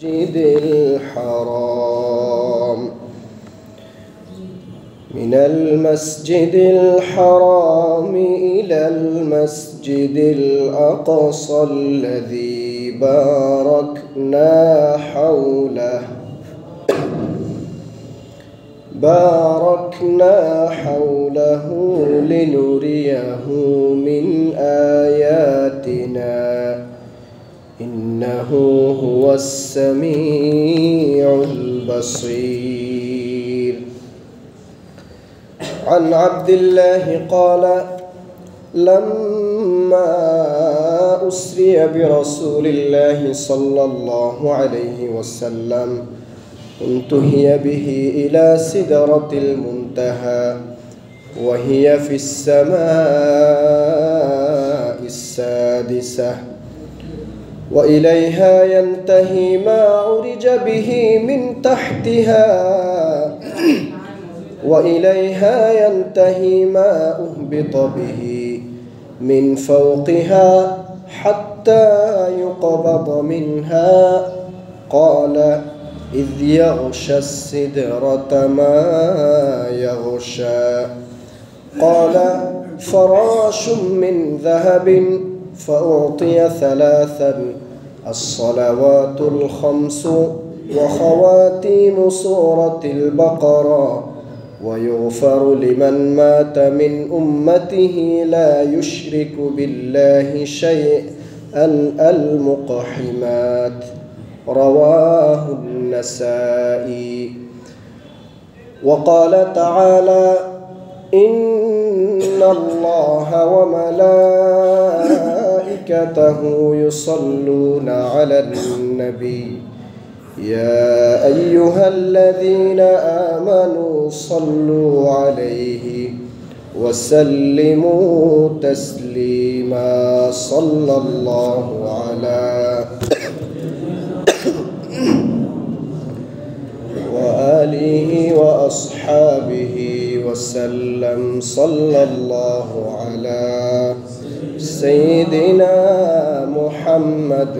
المسجد الحرام من المسجد الحرام إلى المسجد الأقصى الذي باركنا حوله لنريه من آياتنا إنه هو السميع البصير. عن عبد الله قال: لما أسري برسول الله صلى الله عليه وسلم انتهي به إلى سدرة المنتهى وهي في السماء السادسة، وإليها ينتهي ما عرج به من تحتها، وإليها ينتهي ما أهبط به من فوقها حتى يقبض منها. قال: إذ يغشى السدرة ما يغشى. قال: فراش من ذهب فأعطي 3: الصلوات الخمس وخواتيم سورة البقرة، ويغفر لمن مات من أمته لا يشرك بالله شيئا المقحمات. رواه النسائي. وقال تعالى: إن الله وملائكته يصلون على النبي يا أيها الذين آمنوا صلوا عليه وسلموا تسليما. صلى الله على وآله وأصحابه وسلم. صلى الله على سيدنا محمد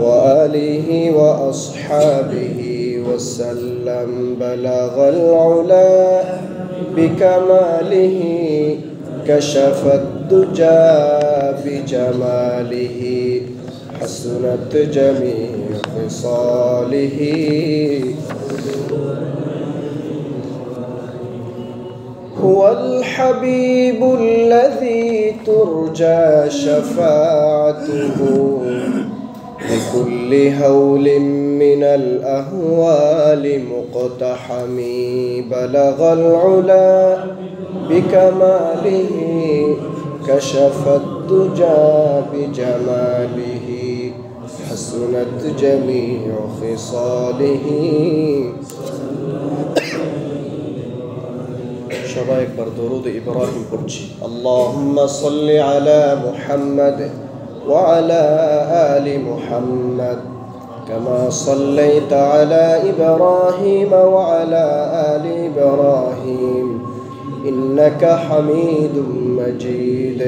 وآله وأصحابه وسلم. بلغ العلا بكماله كشف الدجى بجماله حسنت جميع خصاله. هو الحبيب الذي ترجى شفاعته لكل هول من الأهوال مقتحم. بلغ العلا بكماله كشف الدجى بجماله حسنت جميع خصاله. সবাই একবার দরুদ ইব্রাহিম পড়ছি। اللهم صل على محمد وعلى آل محمد كما صليت على إبراهيم وعلى آل إبراهيم إنك حميد مجيد.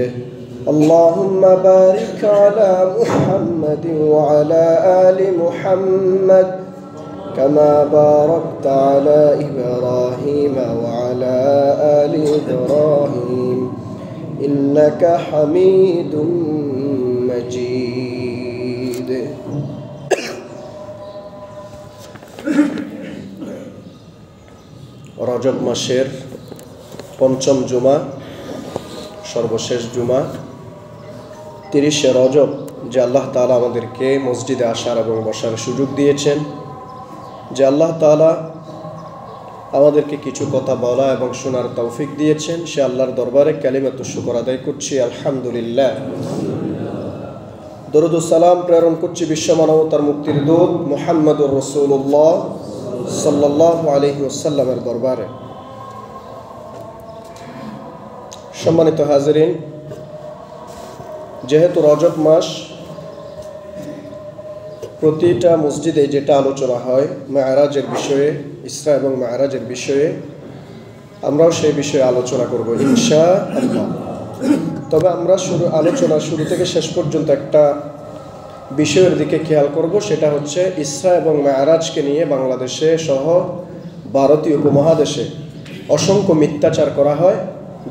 اللهم بارك على محمد وعلى آل محمد كما باركت على إبراهيم وعلى آل إبراهيم إنك حميد مجيد. রজব মাসের পঞ্চম জুমা, সর্বশেষ জুমা, 30শে রজব, যে আল্লাহ তাআলা আমাদেরকে মসজিদে আসার এবং বসার সুযোগ দিয়েছেন, যে আল্লাহ তাআলা আমাদেরকে কিছু কথা বলা এবং শোনার তৌফিক দিয়েছেন, সে আল্লাহর দরবারে কালিমাতু শুকর আদায় করছি, আলহামদুলিল্লাহ। দরুদ ও সালাম প্রেরণ করছি বিশ্ব মানবতার মুক্তির দূত মুহাম্মদুর রাসূলুল্লাহ সাল্লাল্লাহু আলাইহি ওয়াসাল্লামের দরবারে। সম্মানিত হাজিরিন, যেহেতু রজব মাস, প্রতিটা মসজিদে যেটা আলোচনা হয় মেরাজের বিষয়ে, ইসরা এবং মেরাজের বিষয়ে, আমরাও সেই বিষয়ে আলোচনা করব ইনশাআল্লাহ। তবে আমরা আলোচনা শুরু থেকে শেষ পর্যন্ত একটা বিষয়ের দিকে খেয়াল করব, সেটা হচ্ছে ইসরা এবং মেরাজকে নিয়ে বাংলাদেশে সহ ভারতীয় উপমহাদেশে অসংখ্য মিথ্যাচার করা হয়,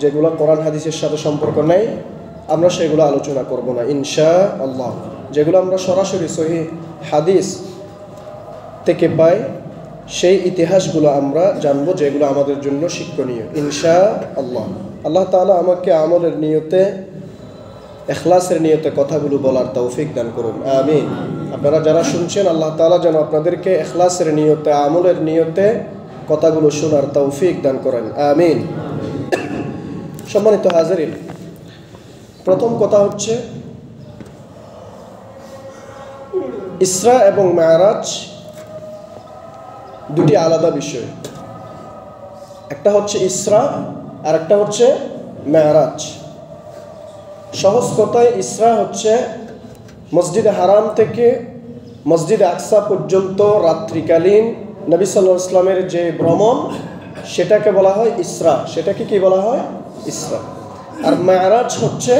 যেগুলো কোরআন হাদিসের সাথে সম্পর্ক নেই। আমরা সেগুলো আলোচনা করব না ইনশাআল্লাহ। যেগুলো আমরা সরাসরি সহিহ হাদিস থেকে পাই, সেই ইতিহাসগুলো আমরা জানবো, যেগুলো আমাদের জন্য শিক্ষণীয় ইনশাআল্লাহ। আল্লাহ তাআলা আমাকে আমলের নিয়তে, ইখলাসের নিয়তে কথাগুলো বলার তৌফিক দান করুন, আমিন। আপনারা যারা শুনছেন, আল্লাহ তাআলা যেন আপনাদেরকে ইখলাসের নিয়তে, আমলের নিয়তে কথাগুলো শোনার তৌফিক দান করেন, আমিন। সম্মানিত হাজিরিন, প্রথম কথা হচ্ছে ইসরা এবং মেরাজ দুটি আলাদা বিষয়। একটা হচ্ছে ইসরা আর একটা হচ্ছে মেরাজ। সহজ কথায় ইসরা হচ্ছে মসজিদে হারাম থেকে মসজিদে আকসা পর্যন্ত রাত্রিকালীন নবী সাল্লাল্লাহু আলাইহি ওয়াসাল্লামের যে ভ্রমণ, সেটাকে বলা হয় ইসরা। সেটাকে কি বলা হয়? ইসরা। আর মেরাজ হচ্ছে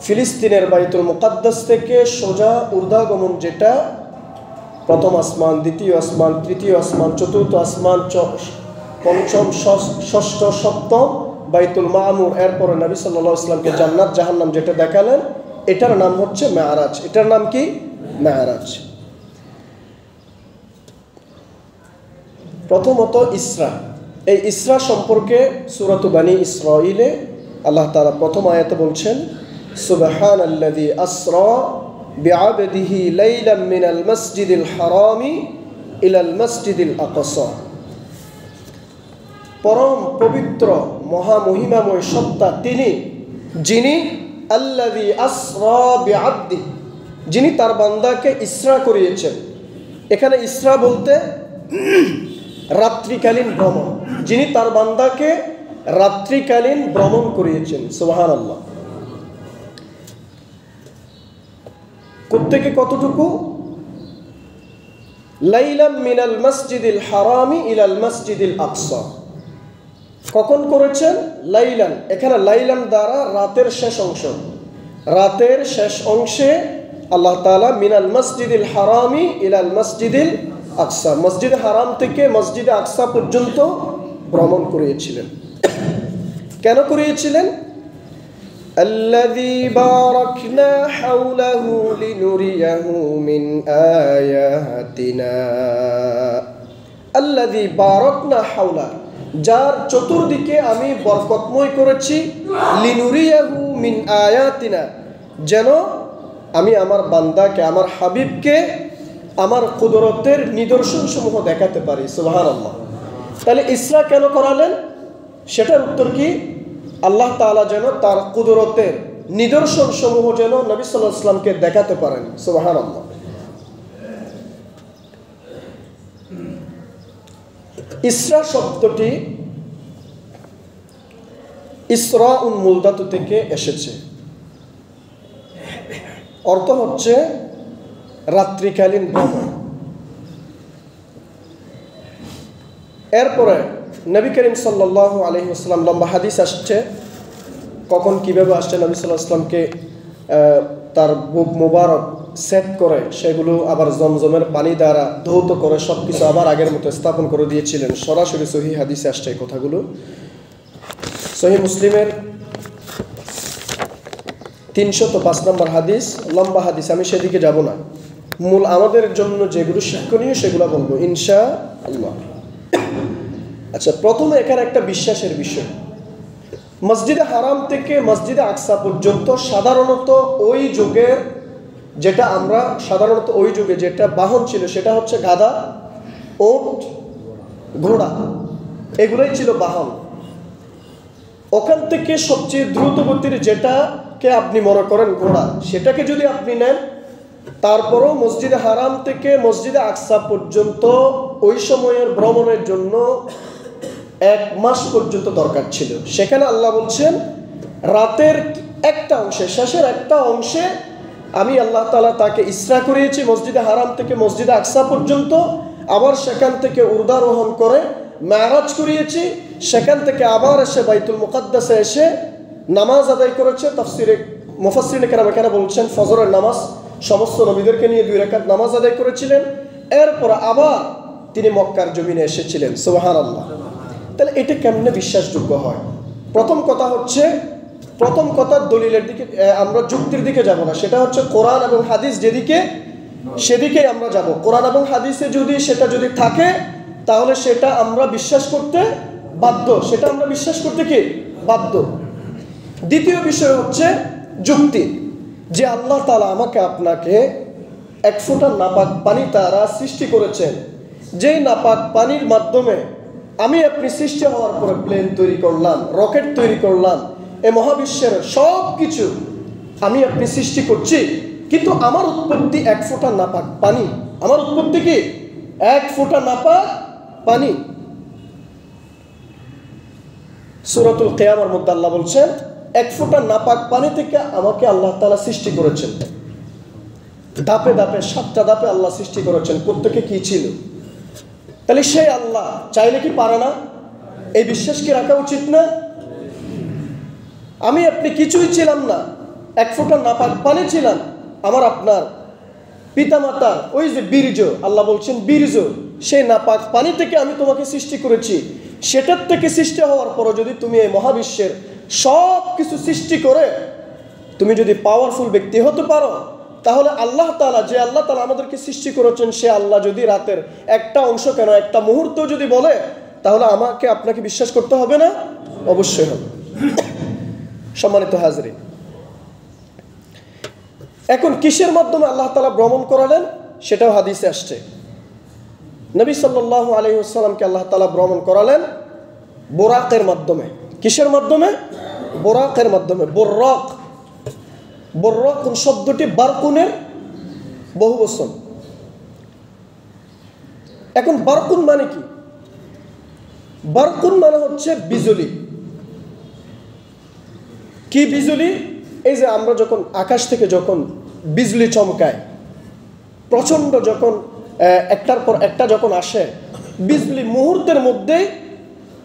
ফিলিস্তিনের বাইতুল মুকাদ্দাস থেকে সোজা ঊর্ধ্বগমন, যেটা প্রথম আসমান, দ্বিতীয় আসমান, তৃতীয় আসমান, চতুর্থ আসমান, পঞ্চম, ষষ্ঠ, সপ্তম বাইতুল মামুর, এরপরে নবী সাল্লাল্লাহু আলাইহি ওয়াসাল্লামকে জান্নাত জাহান্নাম যেটা দেখালেন, এটার নাম হচ্ছে মেরাজ। এটার নাম কি? মেরাজ। প্রথমত ইসরা। এই ইসরা সম্পর্কে সূরাত বানী ইসরাঈলে আল্লাহ তাআলা প্রথম আয়াতে বলছেন, সুবহানাল্লাযী আসরা বিআবদিহি লাইলাম মিনাল মাসজিদিল হারামি ইলাল মাসজিদিল আকসা। পরম পবিত্র মহামহিমাময় সত্তা তিনি, যিনি আল্লাযী আসরা বিআবদিহি, যিনি তার বান্দাকে ইসরা করিয়েছেন। এখানে ইসরা বলতে রাত্রিকালীন ভ্রমণ, যিনি তার বান্দাকে রাত্রিকালীন ভ্রমণ করিয়েছেন। সুবহানাল্লাহ। কোত্থেকে কতটুকু? লাইলাম মিনাল মাসজিদিল হারামি ইলাল মাসজিদিল আকসা। কখন করেছেন? লাইলান। এখানে লাইলান দ্বারা রাতের শেষ অংশ, রাতের শেষ অংশে আল্লাহ তাআলা মিনাল মাসজিদিল হারামি ইলাল মাসজিদিল আকসা, মসজিদ হারাম থেকে মসজিদে আকসা পর্যন্ত ভ্রমণ করিয়েছিলেন। কেন করিয়েছিলেন? আল্লাযী বারাকনা হাওলাহু লিনুরিয়াহু মিন আয়াতিনা। আল্লাযী বারাকনা হাওলা, যার চতুর্দিকে আমি বরকতময় করেছি, লিনুরিয়াহু মিন আয়াতিনা, যেন আমি আমার বান্দাকে, আমার হাবিবকে আমার কুদরতের নিদর্শন সমূহ দেখাতে পারি। সুবহানাল্লাহ। তাহলে ইসরা কেন করালেন? সেটার উত্তর কি? আল্লাহ তাআলা যেন তার কুদরতের নিদর্শন সমূহ যেন নবী সাল্লাল্লাহু আলাইহি ওয়াসাল্লামকে দেখাতে পারেন। সুবহানাল্লাহ। ইসরা শব্দটি ইসরাউন মুলদাতু থেকে এসেছে। অর্থ হচ্ছে রাত্রিকালীন ভ্রমণ। এরপরে নবী করিম সাল্লাল্লাহু আলাইহি ওয়াসাল্লাম, লম্বা হাদিস আসছে কখন কিভাবে আসছে, নবী সাল্লাল্লাহু আলাইহি ওয়াসাল্লামকে তার বুক মুবারক সেট করে সেগুলো আবার জমজমের পানি দ্বারা ধৌত করে সবকিছু আবার আগের মতো স্থাপন করে দিয়েছিলেন। সরাসরি সহিহ হাদিসে আসছে এই কথাগুলো। সহিহ মুসলিমের 305 নম্বর হাদিস, লম্বা হাদিস, আমি সেদিকে যাব না। মূল আমাদের জন্য যেগুলো শিক্ষণীয় সেগুলো বলবো ইনশাআল্লাহ। আচ্ছা, প্রথমে এখানে একটা বিশ্বাসের বিষয়। মসজিদে হারাম থেকে মসজিদে আকসা পর্যন্ত সাধারণত ওই যুগের যেটা আমরা সাধারণত ওই যুগে যেটা বাহন ছিল সেটা হচ্ছে গাধা, উট, ঘোড়া, এগুলোই ছিল বাহন। ওখান থেকে সবচেয়ে দ্রুত গতির যেটাকে আপনি মনে করেন ঘোড়া, সেটাকে যদি আপনি নেন, তারপরও মসজিদে হারাম থেকে মসজিদে আকসা পর্যন্ত ওই সময়ের ভ্রমণের জন্য 1 মাস পর্যন্ত দরকার ছিল। সেখানে আল্লাহ বলছেন রাতের একটা অংশে, শেষের একটা অংশে আমি আল্লাহ তাআলা তাকে ইসরা করিয়েছি মসজিদে হারাম থেকে মসজিদে আকসা পর্যন্ত, আবার সেখান থেকে ঊর্ধ্বারোহণ করে মেরাজ করিয়েছি, সেখান থেকে আবার এসে বাইতুল মুকাদ্দাসে এসে নামাজ আদায় করেছে। তাফসিরে মুফাসসিরিনে কেরাম এখানে বলছেন ফজরের নামাজ সমস্ত নবীদেরকে নিয়ে 2 রাকাত নামাজ আদায় করেছিলেন। এরপর আবার তিনি মক্কার জমিনে এসেছিলেন। সুবহানাল্লাহ। তাহলে এটা কেমনে বিশ্বাসযোগ্য হয়? প্রথম কথা দলিলের দিকে, আমরা যুক্তির দিকে যাব না, সেটা হচ্ছে কোরআন এবং হাদিস যেদিকে সেদিকেই আমরা যাব। কোরআন এবং হাদিসে সেটা যদি থাকে তাহলে সেটা আমরা বিশ্বাস করতে বাধ্য, দ্বিতীয় বিষয় হচ্ছে যুক্তি, যে আল্লাহ তাআলা আমাকে আপনাকে 1 ফোঁটা নাপাক পানি তারা সৃষ্টি করেছেন, যেই নাপাক পানির মাধ্যমে আমি আপনি সৃষ্টি হওয়ার পরে প্লেন তৈরি করলাম, রকেট তৈরি করলাম, এই মহাবিশ্বের সব কিছু আমি আপনি সৃষ্টি করছি, কিন্তু আমার উৎপত্তি 1 ফোঁটা নাপাক পানি। আমার উৎপত্তি কি? 1 ফোঁটা নাপাক পানি। সূরাতুল কিয়ামার মধ্যে আল্লাহ বলছেন 1 ফোঁটা নাপাক পানি থেকে আমাকে আল্লাহ তাআলা সৃষ্টি করেছেন। ধাপে ধাপে 7টা ধাপে আল্লাহ সৃষ্টি করেছেন। প্রত্যেকে কি ছিল? তাহলে সেই আল্লাহ চাইলে কি পারে না? এই বিশ্বাস কি রাখা উচিত না? আমি আপনি কিছুই ছিলাম না, 1 ফোঁটা নাপাক পানি ছিলাম। আমার আপনার পিতামাতা ওই যে বীর্য, আল্লাহ বলছেন বীর্য, সেই নাপাক পানি থেকে আমি তোমাকে সৃষ্টি করেছি। সেটার থেকে সৃষ্টি হওয়ার পরও যদি তুমি এই মহাবিশ্বের সব কিছু সৃষ্টি করে তুমি যদি পাওয়ারফুল ব্যক্তি হতে পারো, তাহলে আল্লাহ তাআলা, যে আল্লাহ তাআলা আমাদেরকে সৃষ্টি করেছেন, সে আল্লাহ যদি রাতের একটা অংশ কেন, একটা মুহূর্ত যদি বলে, তাহলে আমাকে আপনাকে বিশ্বাস করতে হবে না? অবশ্যই হবে। সম্মানিত হাজরিন, এখন কিসের মাধ্যমে আল্লাহ তাআলা ভ্রমণ করালেন সেটাও হাদিসে আসছে। নবী সাল্লাল্লাহু আলাইহি ওয়াসাল্লামকে আল্লাহ তাআলা ভ্রমণ করালেন বুরাকের মাধ্যমে। কিসের মাধ্যমে? বুরাকের মাধ্যমে। বুররাক শব্দটি বারকুনের বহুবচন। এখন বারকুন মানে কি? বারকুন মানে হচ্ছে বিজলি। কি বিজলি? এই যে আমরা যখন আকাশ থেকে যখন বিজলি চমকায়, প্রচন্ড যখন একটার পর একটা যখন আসে, বিজলি মুহূর্তের মধ্যেই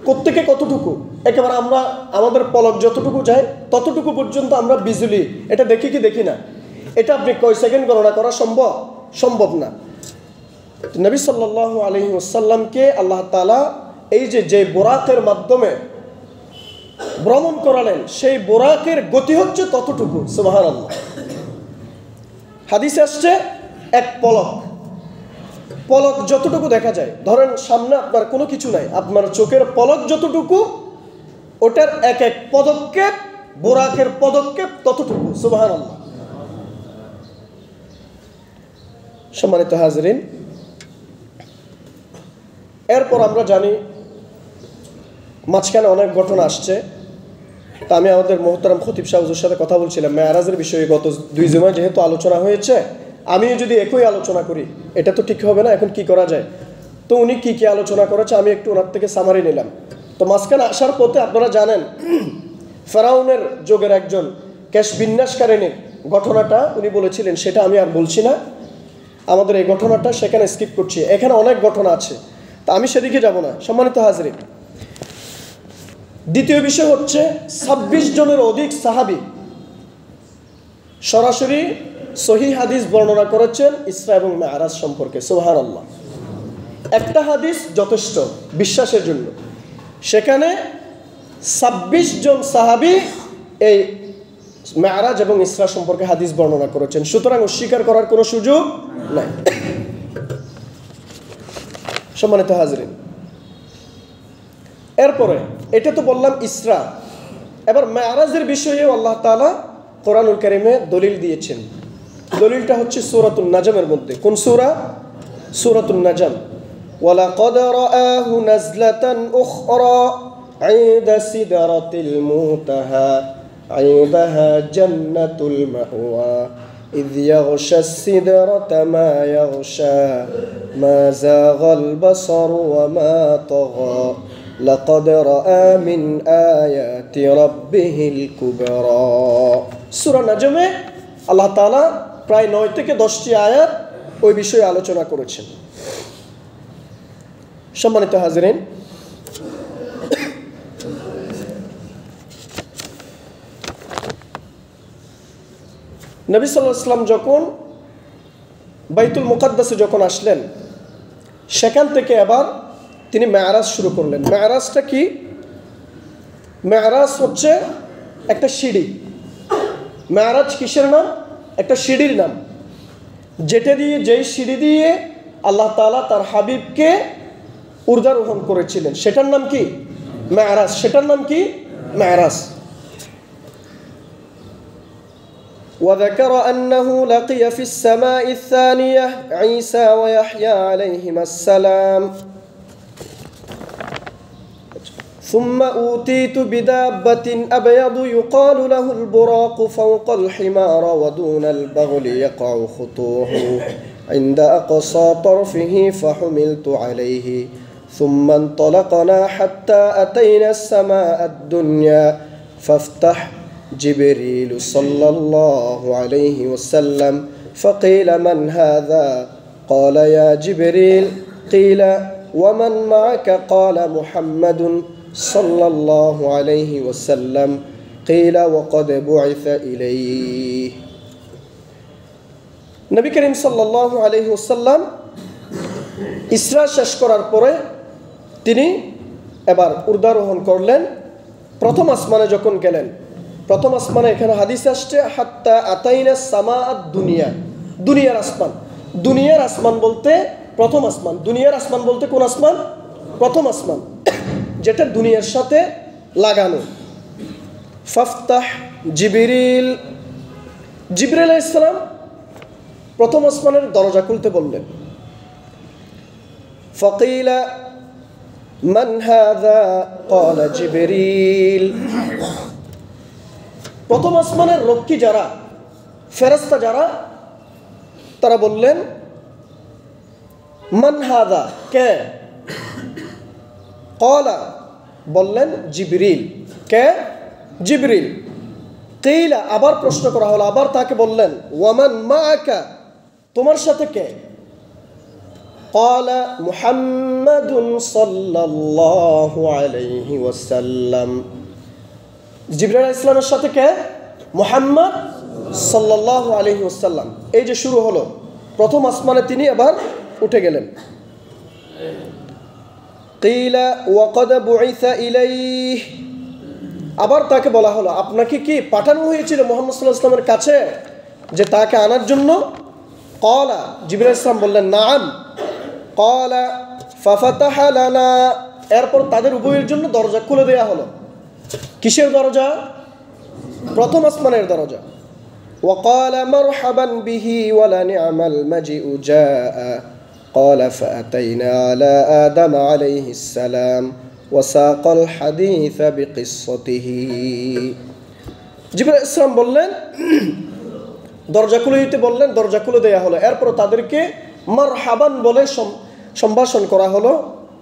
কোত্থেকে কতটুকু, একেবারে আমরা আমাদের পলক যতটুকু যায় ততটুকু পর্যন্ত আমরা বিজলি এটা দেখি কি দেখি না? এটা আপনি কয় সেকেন্ড গণনা করা সম্ভব না। নবী সাল্লাল্লাহু আলাইহি ওয়াসাল্লামকে আল্লাহ তাআলা এই যে বুরাকের মাধ্যমে ভ্রমণ করালেন, সেই বুরাকের গতি হচ্ছে ততটুকু। সুবহানাল্লাহ। হাদিসে আসছে এক পলক যতটুকু দেখা যায়, ধরেন সামনে আপনার কোনো কিছু নাই, আপনার চোখের পলক যতটুকু, ওটার এক এক পদক্ষেপ, বুরাকের পদক্ষেপ ততটুকু। সুবহানাল্লাহ। সম্মানিত হাজরিন, এরপর আমরা জানি মাঝখানে অনেক ঘটনা আসছে। তা আমি আমাদের মোহতারাম খতিব সাহেব হুজুরের সাথে কথা বলছিলাম মেরাজের বিষয়ে। গত 2 জুমায় যেহেতু আলোচনা হয়েছে, আমিও যদি একই আলোচনা করি এটা তো ঠিক হবে না। এখন কি করা যায়? তো উনি কি আলোচনা করেছে আমি একটু ওনার থেকে সামারি নিলাম। তো মাঝখানে আসার পথে আপনারা জানেন ফেরাউনের যুগের একজন কেশ বিন্যাসকারিনীর ঘটনাটা উনি বলেছিলেন, সেটা আমি আর বলছি না। আমাদের এই ঘটনাটা সেখানে স্কিপ করছি। এখানে অনেক ঘটনা আছে, তা আমি সেদিকে যাব না। সম্মানিত হাজরিন, দ্বিতীয় বিষয় হচ্ছে 26 জনের অধিক সাহাবী সরাসরি সহিহ হাদিস বর্ণনা করেছেন ইসরা এবং মেরাজ সম্পর্কে। সুবহানাল্লাহ। একটা হাদিস যথেষ্ট বিশ্বাসের জন্য। সেখানে 26 জন সাহাবী এই মেরাজ এবং ইসরা সম্পর্কে হাদিস বর্ণনা করেছেন। সুতরাং অস্বীকার করার কোনো সুযোগ নাই। সম্মানিত হাজরিন, এরপরে এটা তো বললাম ইসরা। এবার মেরাজের বিষয়ে আল্লাহ তাআলা কোরআনুল কারীমে দলিল দিয়েছেন। দলিলটা হচ্ছে সূরাতুন নাজমের মধ্যে। কোন সূরা? সূরাতুন নাজম। ওয়ালাকাদ রাআহু নাজলাতান উখরা ইনদা সিদরাতিল মুনতাহা ইনদাহা জান্নাতুল মাওয়া إذ يغشى السدرة ما يغشى ما زاغ البصر وما طغى لقد رأى من آيات ربه الكبرى। সূরা নাজমে আল্লাহ তাআলা প্রায় 9 থেকে 10টি আয়াত ওই বিষয়ে আলোচনা করেছেন। সম্মানিত হাজরিন, নবী সাল্লাল্লাহু আলাইহি ওয়াসাল্লাম যখন বাইতুল মুকাদ্দাসে যখন আসলেন, সেখান থেকে আবার তিনি মেরাজ শুরু করলেন। মেরাজটা কি? মেরাজ হচ্ছে একটা সিঁড়ি। মেরাজ কিসের নাম? একটা সিঁড়ির নাম, যেই সিঁড়ি দিয়ে আল্লাহ তাআলা তার হাবিবকে ঊর্ধ্বারোহণ করেছিলেন, সেটার নাম কি? মেরাজ। সেটার নাম কি? মেরাজ। وذكر أنه لقي في السماء الثانية عيسى ويحيى عليهما السلام ثم أوتيت بدابة أبيض يقال له البراق فوق الحمار ودون البغل يقع خطوه عند أقصى طرفه فحملت عليه ثم انطلقنا حتى أتينا السماء الدنيا فافتح جبريل صلى الله عليه وسلم فقيل من هذا؟ قال يا جبريل. قيل ومن معك؟ قال محمد صلى الله عليه وسلم. قيل وقد بعث إليه. নবী করিম সাল্লাল্লাহু আলাইহি ওয়াসাল্লাম ইসরা শেষ করার পরে তিনি এবার ঊর্ধ্বারোহণ করলেন। প্রথম আসমানে যখন গেলেন, প্রথম আসমানে এখানে হাদিস আসছে হাত্তা আতাইনা সামাআদ দুনিয়া, দুনিয়ার আসমান। দুনিয়ার আসমান বলতে প্রথম আসমান। দুনিয়ার আসমান বলতে কোন আসমান? প্রথম আসমান, যেটা দুনিয়ার সাথে লাগানো। ফাফতাহ জিবরিল, জিবরিল আলাইহিস সালাম প্রথম আসমানের দরজা খুলতে বললেন। ফাকিলা মান হাযা? ক্বালা জিবরিল। প্রথম আসমানের রক্ষী যারা, ফেরেশতা যারা, তারা বললেন মান হাযা, কে? ক্বালা, বললেন জিবরিল। কে? জিবরিল। কিলা, আবার প্রশ্ন করা হলো, আবার তাকে বললেন ওয়ামান মাআকা, তোমার সাথে কে? ক্বালা মুহাম্মাদুন সাল্লাল্লাহু আলাইহি ওয়াসাল্লাম। জিবরাইল আলাইহিস সালামের সাথে কে? মুহাম্মদ সাল্লাল্লাহু আলাইহি ওয়াসাল্লাম। এই যে শুরু হলো, প্রথম আসমানে তিনি আবার উঠে গেলেন। কিলা ওয়াকাদ বুইসা ইলাইহি, আবার তাকে বলা হলো আপনাকে কি পাঠানো হয়েছিল মুহাম্মদ সাল্লাল্লাহু আলাইহি ওয়াসাল্লামের কাছে যে তাকে আনার জন্য? ক্বালা, জিবরাইল আলাইহিস সালাম বললেন নাম। ক্বালা ফাফাতাহা লানা, এরপর তাদের উভয়ের জন্য দরজা খুলে দেয়া হলো। কিসের দরজা? প্রথম আসমানের দরজা। ওয়াকালা মারহাবান বিহি ওয়ালা নি'মাল মাজিউ জাআ। ক্বালা ফাআতাইনা আলা আদম আলাইহিস সালাম ওয়াসাকাল হাদিস বিকিসসাতিহি। জিবরাইল আলাইহিস সালাম বললেন, দরজা খুলে দিতে বললেন, দরজা খুলে দেয়া হলো। এরপর তাদেরকে মারহাবান বলে সম্ভাষণ করা হলো।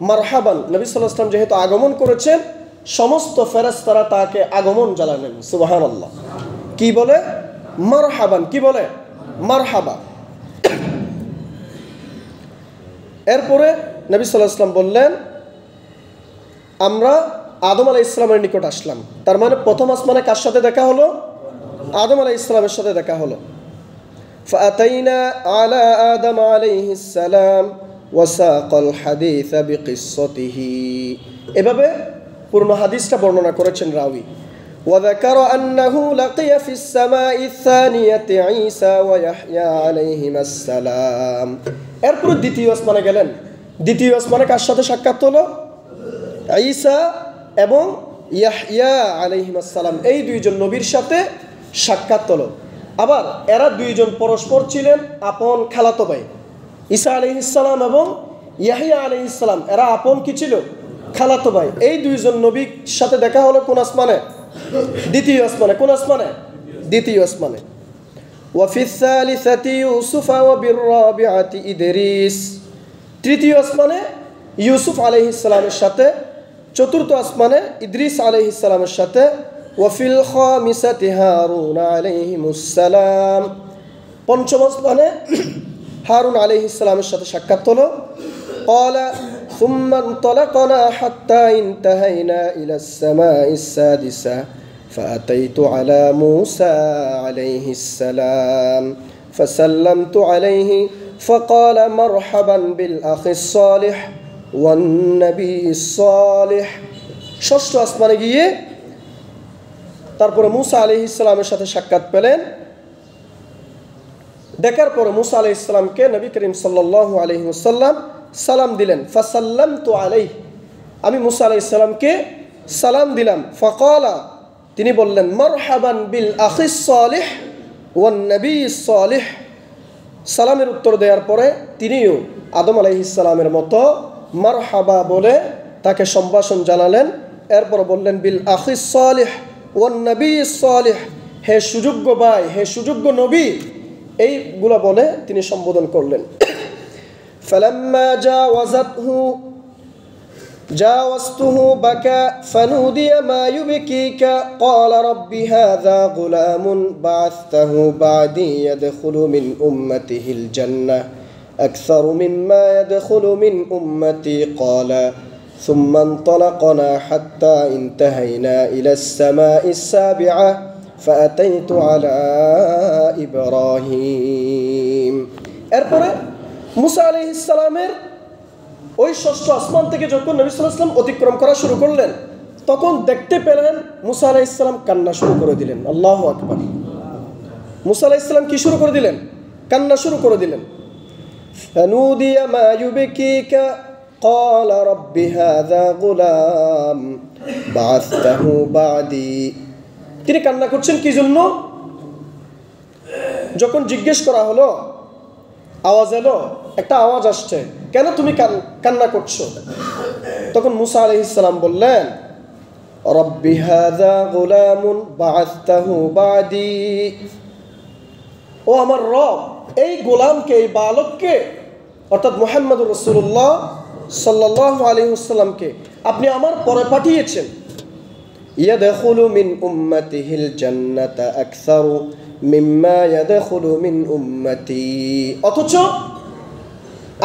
মারহাবান, নবী সাল্লাল্লাহু আলাইহি ওয়াসাল্লাম যেহেতু আগমন করেছেন, সমস্ত ফেরেশতারা তাকে আগমন জানালেন। সুবহানাল্লাহ। কি বলে? মারহাবান। কি বলে? মারহাবা। এরপরে নবী সাল্লাল্লাহু আলাইহি ওয়াসাল্লাম বললেন আমরা আদম আলাইহিস সালামের নিকট আসলাম। তার মানে প্রথম আসমানে কার সাথে দেখা হলো? আদম আলাইহিস সালামের সাথে দেখা হলো। ফাআতাইনা আলা আদম আলাইহিস সালাম ওয়াসাকাল হাদিস বিকিসসাতিহি। এভাবে পূর্ণ হাদিসটা বর্ণনা করেছেন রাওয়ী। وذكر أنه لقي في السماء الثانية عيسى ويحيى عليهما السلام। এরপর দ্বিতীয় আসমানে গেলেন। দ্বিতীয় আসমানে কার সাথে সাক্ষাৎ হলো? ঈসা এবং ইয়াহইয়া আলাইহিমাস সালাম, এই দুইজন নবীর সাথে সাক্ষাৎ হলো। আবার এরা দুইজন পরস্পর ছিলেন আপন খালাতো ভাই। ঈসা আলাইহিস সালাম এবং ইয়াহইয়া আলাইহিস সালাম এরা আপন কি ছিল? খালাতো ভাই। এই দুইজন নবীর সাথে দেখা হলো কোন আসমানে? দ্বিতীয় আসমানে। কোন আসমানে? দ্বিতীয় আসমানে। ওয়া ফিস সালিসাতি ইউসুফ ওয়া বির রাবিআতি ইদরিস। তৃতীয় আসমানে ইউসুফ আলাইহিস সালামের সাথে, চতুর্থ আসমানে ইদ্রিস আলাইহিস সালামের সাথে, ওয়া ফিল খামিসাতি হারুন আলাইহিমুস সালাম। পঞ্চম আসমানে হারুন আলাইহিস সালামের সাথে সাক্ষাৎ হলো। ক্বালা সুম্মা ইনতালাকনা হাত্তা ইনতাহাইনা ইলাস সামাইস সাদিসা ফাআতাইতু আলা মূসা আলাইহিস সালাম ফাসাল্লামতু আলাইহি فقال مرحبا بالأخ الصالح والنبي الصالح। ষষ্ঠ আসমানে গিয়ে তারপরে মুসা আলাইহিস সালামের সাথে সাক্ষাৎ পেলেন। দেখার পরে মুসা আলাইহিস সালামকে নবী করিম সাল্লাল্লাহু আলাইহি ওয়াসাল্লাম সালাম দিলেন। ফাসাল্লামতু আলাইহি, আমি মুসা আলাইহিস সালামকে সালাম দিলাম। ফাকালা, তিনি বললেন মারহাবান বিল আখিস সালিহ ওয়ান নবিয়্যিস সালিহ। সালামের উত্তর দেওয়ার পরে তিনিও আদম আলাইহিস সালামের মতো মারহাবা বলে তাকে সম্ভাষণ জানালেন। এরপর বললেন বিল আখিস সালিহ ওয়ান নবিয়্যিস সালিহ, হে সুযোগ্য ভাই, হে সুযোগ্য নবী, এইগুলা বলে তিনি সম্বোধন করলেন। ফালাম্মা جاوزته بكى فنودي ما يبكيك قال رب هذا غلام بعثته بعدي يدخل من أمته الجنة أكثر مما يدخل من أمتي قال ثم انطلقنا حتى انتهينا إلى السماء السابعة فأتيت على إبراهيم। এরপরে মুসা আলাইহিস সালামের ওই ষষ্ঠ আসমান থেকে যখন নবী সাল্লাল্লাহু আলাইহি ওয়াসাল্লাম অতিক্রম করা শুরু করলেন, তখন দেখতে পেলেন মুসা আলাইহিস সালাম কান্না শুরু করে দিলেন। আল্লাহু আকবার। মুসা আলাইহিস সালাম কি শুরু করে দিলেন? কান্না শুরু করে দিলেন। ফানুদিয়া মা ইউবকিকা قال رب هذا غلام بعثته بعدي। তিনি কান্না করছেন কি জন্য? যখন জিজ্ঞেস করা হলো, আওয়াজ এলো, একটা আওয়াজ আসছে, কেন তুমি কান্না করছো? তখন মুসা আলাইহিস সালাম বললেন রব্বি হাযা গুলামুন বা'আসতাহু বা'দি, ও আমার রব, এই গোলামকে, এই বালককে, অর্থাৎ মুহাম্মদুর রাসূলুল্লাহ সাল্লাল্লাহু আলাইহি ওয়াসাল্লামকে আপনি আমার পরে পাঠিয়েছেন। ইয়াদখুলু মিন উম্মাতিহিল জান্নাতা আকসারু মিম্মা ইয়াদখুলু মিন উম্মতি, অথচ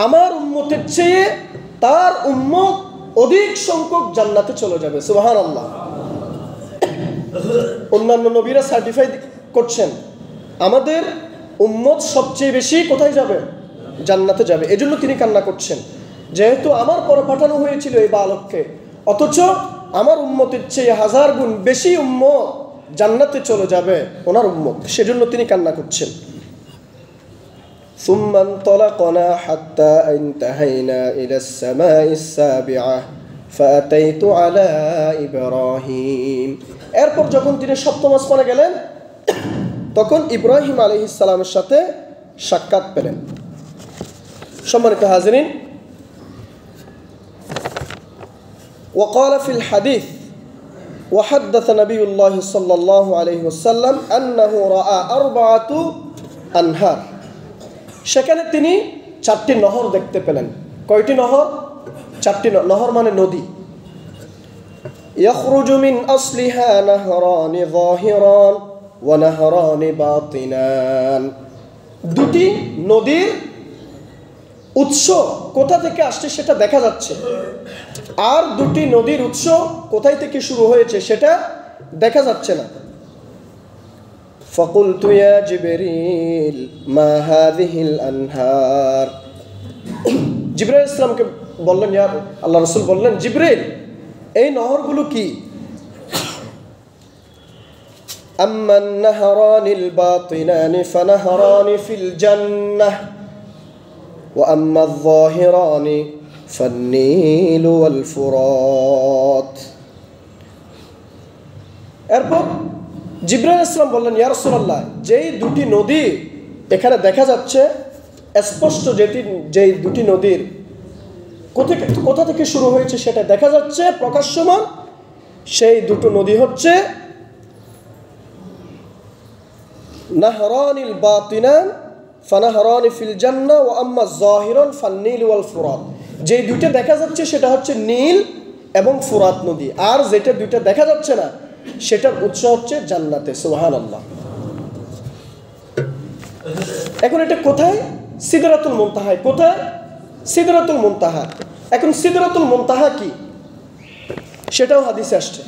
আমার উম্মতের চেয়ে তার উম্মত অধিক সংখ্যক জান্নাতে চলে যাবে। সুবহানাল্লাহ। অন্যান্য নবীরা সার্টিফাই করছেন আমাদের উম্মত সবচেয়ে বেশি কোথায় যাবে? জান্নাতে যাবে। এজন্য তিনি কান্না করছেন, যেহেতু আমার পরে পাঠানো হয়েছিল এই বালককে, অথচ আমার উম্মতের চেয়ে 1000 গুণ বেশি উম্মত জান্নাতে চলে যাবে ওনার উম্মত, সেজন্য তিনি কান্না করছেন। ثم انطلقنا حتى انتهينا إلى السماء السابعة فأتيت على إبراهيم। এরপর যখন তিনি সপ্তম আসমানে গেলেন, তখন ইব্রাহিম আলাইহিস সালামের সাথে সাক্ষাৎ পেলেন। সম্মানিত হাজিরিন, وقال في الحديث وحدث نبي الله صلى الله عليه وسلم أنه رأى 4 أنهار। সেখানে তিনি 4টি নহর দেখতে পেলেন। কয়টি নহর? 4টি নহর মানে নদী। يخرج من أصلها نهران ظاهران ونهران باطنان। দুটি নদীর উৎস কোথা থেকে আসছে সেটা দেখা যাচ্ছে, আর দুটি নদীর উৎস কোথায় থেকে শুরু হয়েছে সেটা দেখা যাচ্ছে না। فقلت يا جبريل ما هذه الأنهار। জিবরাইল ইসলামকে বললেন, ইয়া আল্লাহ রাসূল বললেন, জিবরাইল, এই নহরগুলো কি? أما النهران الباطنان فنهران في الجنة وأما الظاهران فالنيل والفرات। এরপর জিবরাইল ইসলাম বললেন, ইয়া রাসূলুল্লাহ, যেই দুটি নদী এখানে দেখা যাচ্ছে স্পষ্ট, যেই দুটি নদীর কোথা থেকে শুরু হয়েছে সেটা দেখা যাচ্ছে প্রকাশ্যমান, সেই দুটো নদী হচ্ছে নাহরানিল বাতিনান ফানাহরানি ফিল জান্নাহ ওয়া আম্মা যাহিরান ফান্নীল ওয়াল ফুরাত। যেই দুইটা দেখা যাচ্ছে সেটা হচ্ছে নীল এবং ফুরাত নদী, আর যেটা দুইটা দেখা যাচ্ছে না সেটার উৎস হচ্ছে জান্নাতে। সুবহানাল্লাহ। এখন এটা কোথায়? সিদরাতুল মুনতাহা। কোথায়? সিদরাতুল মুনতাহা। এখন সিদরাতুল মুনতাহা কি সেটাও হাদিসে আসছে।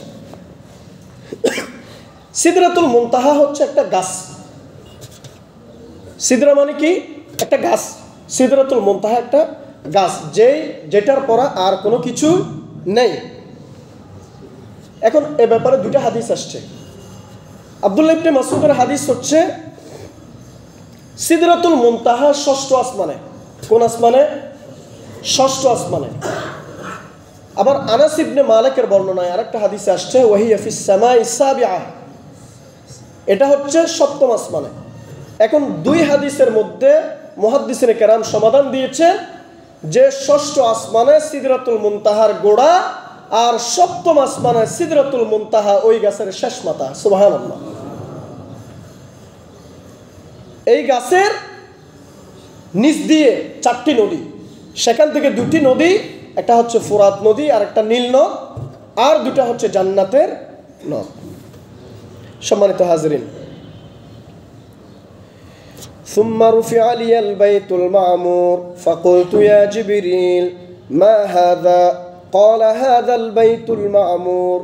সিদরাতুল মুনতাহা হচ্ছে একটা গাছ। সিদরা মানে কি? একটা গাছ। সিদরাতুল মুনতাহা একটা গাছ, যেটার পরে আর কোনো কিছু নেই। এখন এ ব্যাপারে দুইটা হাদিস আসছে। আব্দুল্লাহ ইবনে মাসউদের হাদিস হচ্ছে সিদরাতুল মুনতাহা ষষ্ঠ আসমানে। কোন আসমানে? ষষ্ঠ আসমানে। আবার আনাস ইবনে মালিকের বর্ণনায় আরেকটা হাদিসে আসছে ওয়াহিয়া ফিস সামাইস সাবিআ, এটা হচ্ছে সপ্তম আসমানে। এখন দুই হাদিসের মধ্যে মুহাদ্দিসিনে কেরাম সমাধান দিয়েছে যে ষষ্ঠ আসমানে সিদরাতুল মুনতাহার গোড়া, আর সপ্তম আসমানে সিদরাতুল মুনতাহা ওই গাছের শেষ মাথা। সুবহানাল্লাহ। এই গাছের নিচ দিয়ে 4টি নদী, সেখান থেকে 2টি নদী, একটা হচ্ছে ফুরাত নদী আর একটা নীল নদ, আর 2টা হচ্ছে জান্নাতের নদ। সম্মানিত হাজিরিন, ثم رفع لي البيت المعمور فقلت يا جبريل ما هذا؟ قال هذا البيت المعمور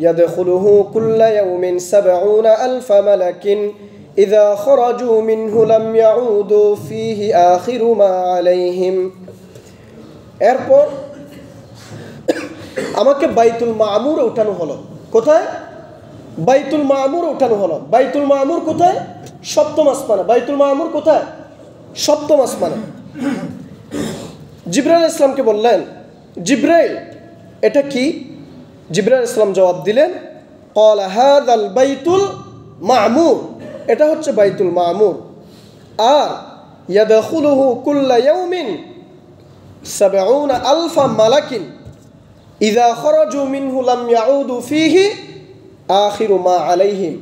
يدخله كل يوم 70,000 ملك إذا خرجوا منه لم يعودوا فيه آخر ما عليهم। এরপর আমাকে বাইতুল মামুরে উঠানো হলো। কোথায়? বাইতুল মামুরে উঠানো হলো। বাইতুল মামুর কোথায়? সপ্তম আসমানে। বাইতুল মামুর কোথায়? সপ্তম আসমানে। জিবরাইল ইসলামকে বললেন, জিবরাইল এটা কি? জিবরাইল ইসলাম জবাব দিলেন, ক্বালা হাযাল বাইতুল মামুর, এটা হচ্ছে বাইতুল মামুর। আর ইয়াদখুলুহু কুল্লা ইয়াউমিন 70,000 মালাকিন ইযা খরাজু মিনহু লাম ইয়াউদু ফীহি আখিরু মা আলাইহিম।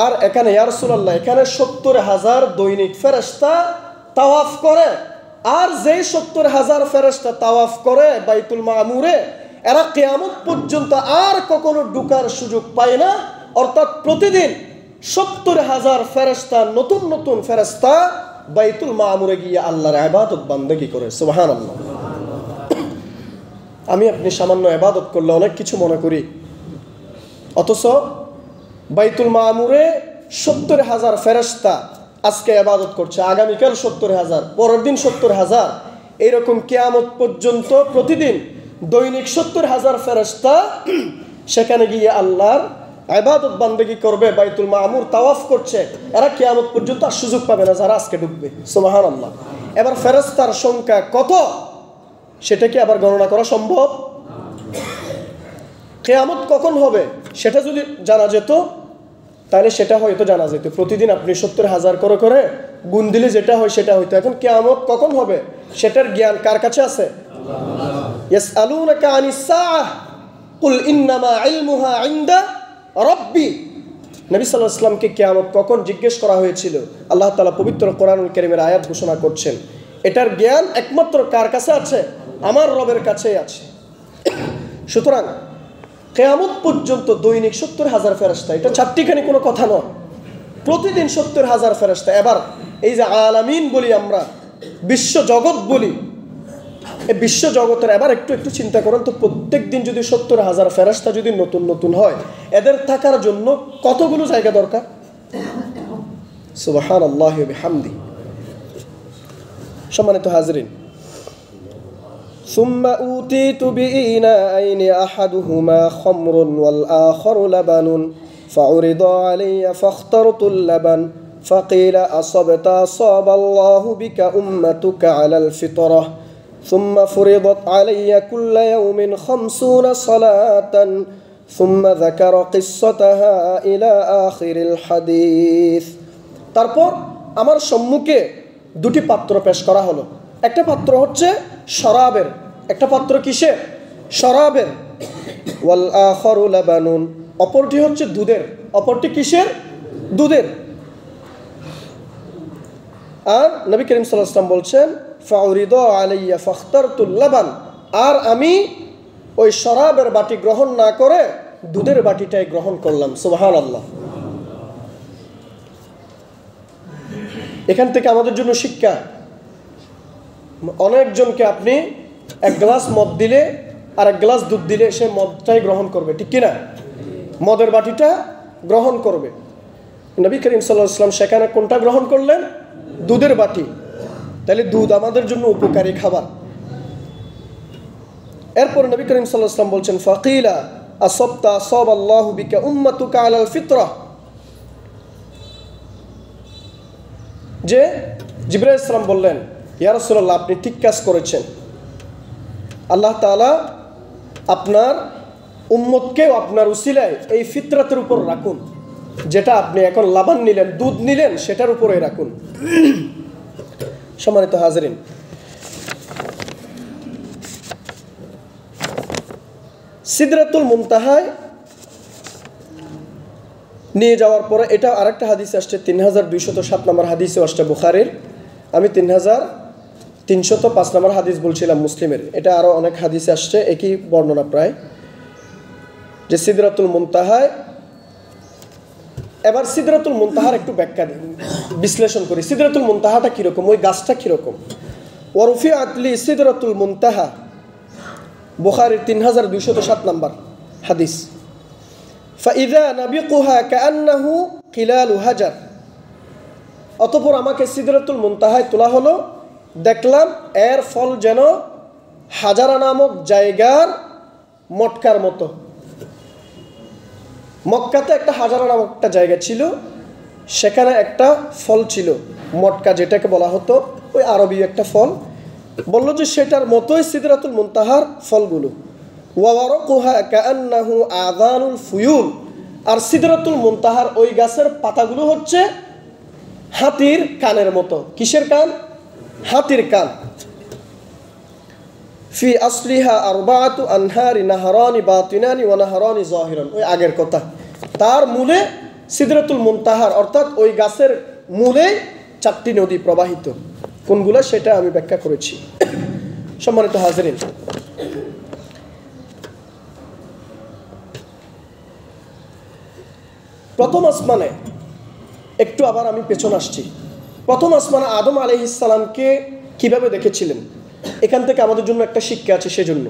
আর এখানে ইয়া রাসূলুল্লাহ, এখানে 70,000 দৈনিক ফেরেশতা তাওয়াফ করে। আর যেই 70,000 ফেরেশতা তাওয়াফ করে বাইতুল মামুরে, এরা কিয়ামত পর্যন্ত আর কখনো ঢোকার সুযোগ পায় না। অর্থাৎ প্রতিদিন 70,000 ফেরেশতা, নতুন নতুন ফেরেশতা বাইতুল মামুরে গিয়ে আল্লাহর ইবাদত বান্দেগি করে। সুবহানাল্লাহ। আমি আপনি সামান্য ইবাদত করলে অনেক কিছু মনে করি, অথচ বাইতুল মামুরে 70,000 ফেরেশতা আজকে ইবাদত করছে, আগামীকাল 70,000, পরের দিন 70,000, এইরকম কিয়ামত পর্যন্ত প্রতিদিন দৈনিক 70,000 ফেরেশতা সেখানে গিয়ে আল্লাহর ইবাদত বান্দেগি করবে, বাইতুল মামুর তাওয়াফ করছে। এরা কিয়ামত পর্যন্ত আর সুযোগ পাবে না যারা আজকে ঢুকবে। সুবহানাল্লাহ। এবার ফেরেশতার সংখ্যা কত সেটা কি আবার গণনা করা সম্ভব? কিয়ামত কখন হবে সেটা যদি জানা যেত তাহলে সেটা হয়তো জানা যেত। প্রতিদিন আপনি 70,000 করে করে গুণ দিলে যেটা হয় সেটা হইতো। এখন কিয়ামত কখন হবে সেটার জ্ঞান কার কাছে আছে? ইয়াসআলুনাকা আনিস সাআহ কুল ইন্নামা ইলমুহা ইনদা রাব্বি। নবী সাল্লাল্লাহু আলাইহি ওয়াসাল্লামকে কিয়ামত কখন জিজ্ঞেস করা হয়েছিল, আল্লাহ তাআলা পবিত্র কোরআনুল কারীমের আয়াত ঘোষণা করছেন এটার জ্ঞান একমাত্র কার কাছে আছে? আমার রবের কাছেই আছে। সুতরাং কিয়ামত পর্যন্ত দৈনিক 70,000 ফেরেশতা, এটা চারটিখানি কোনো কথা নয়, প্রতিদিন 70,000 ফেরেশতা। এবার এই যে আলামিন বলি আমরা, বিশ্ব জগৎ বলি, এই বিশ্ব জগতের এবার একটু একটু চিন্তা করেন তো, প্রত্যেক দিন যদি 70,000 ফেরেশতা যদি নতুন নতুন হয়, এদের থাকার জন্য কতগুলো জায়গা দরকার? সুবহানাল্লাহি ওয়া বিহামদি। সম্মানিত হাজিরিন, ثم أوتيت بإناءين أحدهما خمر والآخر لبن فعرض علي فاخترت اللبن فقيل أصبت أصاب الله بك أمتك على الفطرة ثم فرضت علي كل يوم 50 صلاة ثم ذكر قصتها إلى آخر الحديث। তারপর আমার সম্মুখে দুটি পাত্র পেশ করা হলো। একটা পাত্র হচ্ছে শরাবের, একটা পাত্র কিসের? শরাবের। ওয়াল আখারু লাবানুন, অপরটি হচ্ছে দুধের। অপরটি কিসের? দুধের। আর নবী করিম সাল্লাল্লাহু আলাইহি ওয়াসাল্লাম বলছেন ফাউরিদা আলাইয়া ফাখতারতুল লাবান, আর আমি ওই শরাবের বাটি গ্রহণ না করে দুধের বাটিটাই গ্রহণ করলাম। সুবহানাল্লাহ। এখান থেকে আমাদের জন্য শিক্ষা, অনেকজনকে আপনি এক গ্লাস মদ দিলে আর এক গ্লাস দুধ দিলে সে মদটাই গ্রহণ করবে, ঠিক কিনা? মদের বাটিটা গ্রহণ করবে। নবী করিম সাল্লাল্লাহু আলাইহি ওয়াসাল্লাম সেখানে কোনটা গ্রহণ করলেন? দুধের বাটি। তাহলে দুধ আমাদের জন্য উপকারী খাবার। এরপর নবী করিম সাল্লাল্লাহু আলাইহি ওয়াসাল্লাম বলছেন, ফাকিলা আসাবতা আসাবাল্লাহু বিকা উম্মাতুকা আলাল ফিতরা, যে জিবরাইল আলাইহিস সালাম বললেন, ইয়া রাসূলুল্লাহ, আপনি ঠিক কাজ করেছেন, আল্লাহ তাআলা আপনার উম্মতকেও আপনার উসিলায় এই ফিতরাতের উপর রাখুন, যেটা আপনি এখন লাবান নিলেন, দুধ নিলেন, সেটার উপরে রাখুন। সম্মানিত হাজরিন, সিদরাতুল মুনতাহায় নিয়ে যাওয়ার পরে, এটা আরেকটা হাদিসে আসছে, 3207 নম্বর হাদিসে আসছে বুখারীর, আমি 3305 নম্বর হাদিস বলছিলাম মুসলিমের, এটা আরও অনেক হাদিসে আসছে একই বর্ণনা প্রায়, যে সিদরাতুল মুনতাহায়। এবার সিদরাতুল মুনতাহার একটু ব্যাখ্যা বিশ্লেষণ করি। সিদরাতুল মুনতাহাটা কীরকম, ওই গাছটা কীরকম? ওয়ারফিআত লি সিদরাতুল মুনতাহা, বুখারীর 3207 নম্বর হাদিস। ফাইদা নাবিকুহা কাআন্নাহু কিলালু হাজার, অতঃপর আমাকে সিদরাতুল মুনতাহায় তোলা হলো, দেখলাম এর ফল যেন হাজারা নামক জায়গার মটকার মতো। মক্কাতে একটা হাজারা নামক একটা জায়গা ছিল, সেখানে একটা ফল ছিল মটকা, যেটাকে বলা হতো ওই আরবি একটা ফল, বলল যে সেটার মতোই সিদরাতুল মুনতাহার ফলগুলো। ওয়ারাকুহা কাআন্নাহু আযানুল ফুয়ুল, আর সিদরাতুল মুনতাহার ওই গাছের পাতাগুলো হচ্ছে হাতির কানের মতো। কিসের কান? হাতির কান। ফি আসলিহা আরবাআতু আনহারি নাহরানি বাতিনানি ওয়া নাহরানি যাহিরান, ওই আগের কথা। তার মূলে সিদরাতুল মুনতাহার অর্থাৎ ওই গাছের মূলে 4টি নদী প্রবাহিত। কোনগুলো সেটা আমি ব্যাখ্যা করেছি। সম্মানিত হাজরিন, প্রথম আসমানে, একটু আবার আমি পেছন আসছি, প্রথম আসমানে আদম আলাইহিস সালামকে কিভাবে দেখেছিলেন, এখান থেকে আমাদের জন্য একটা শিক্ষা আছে। সেজন্য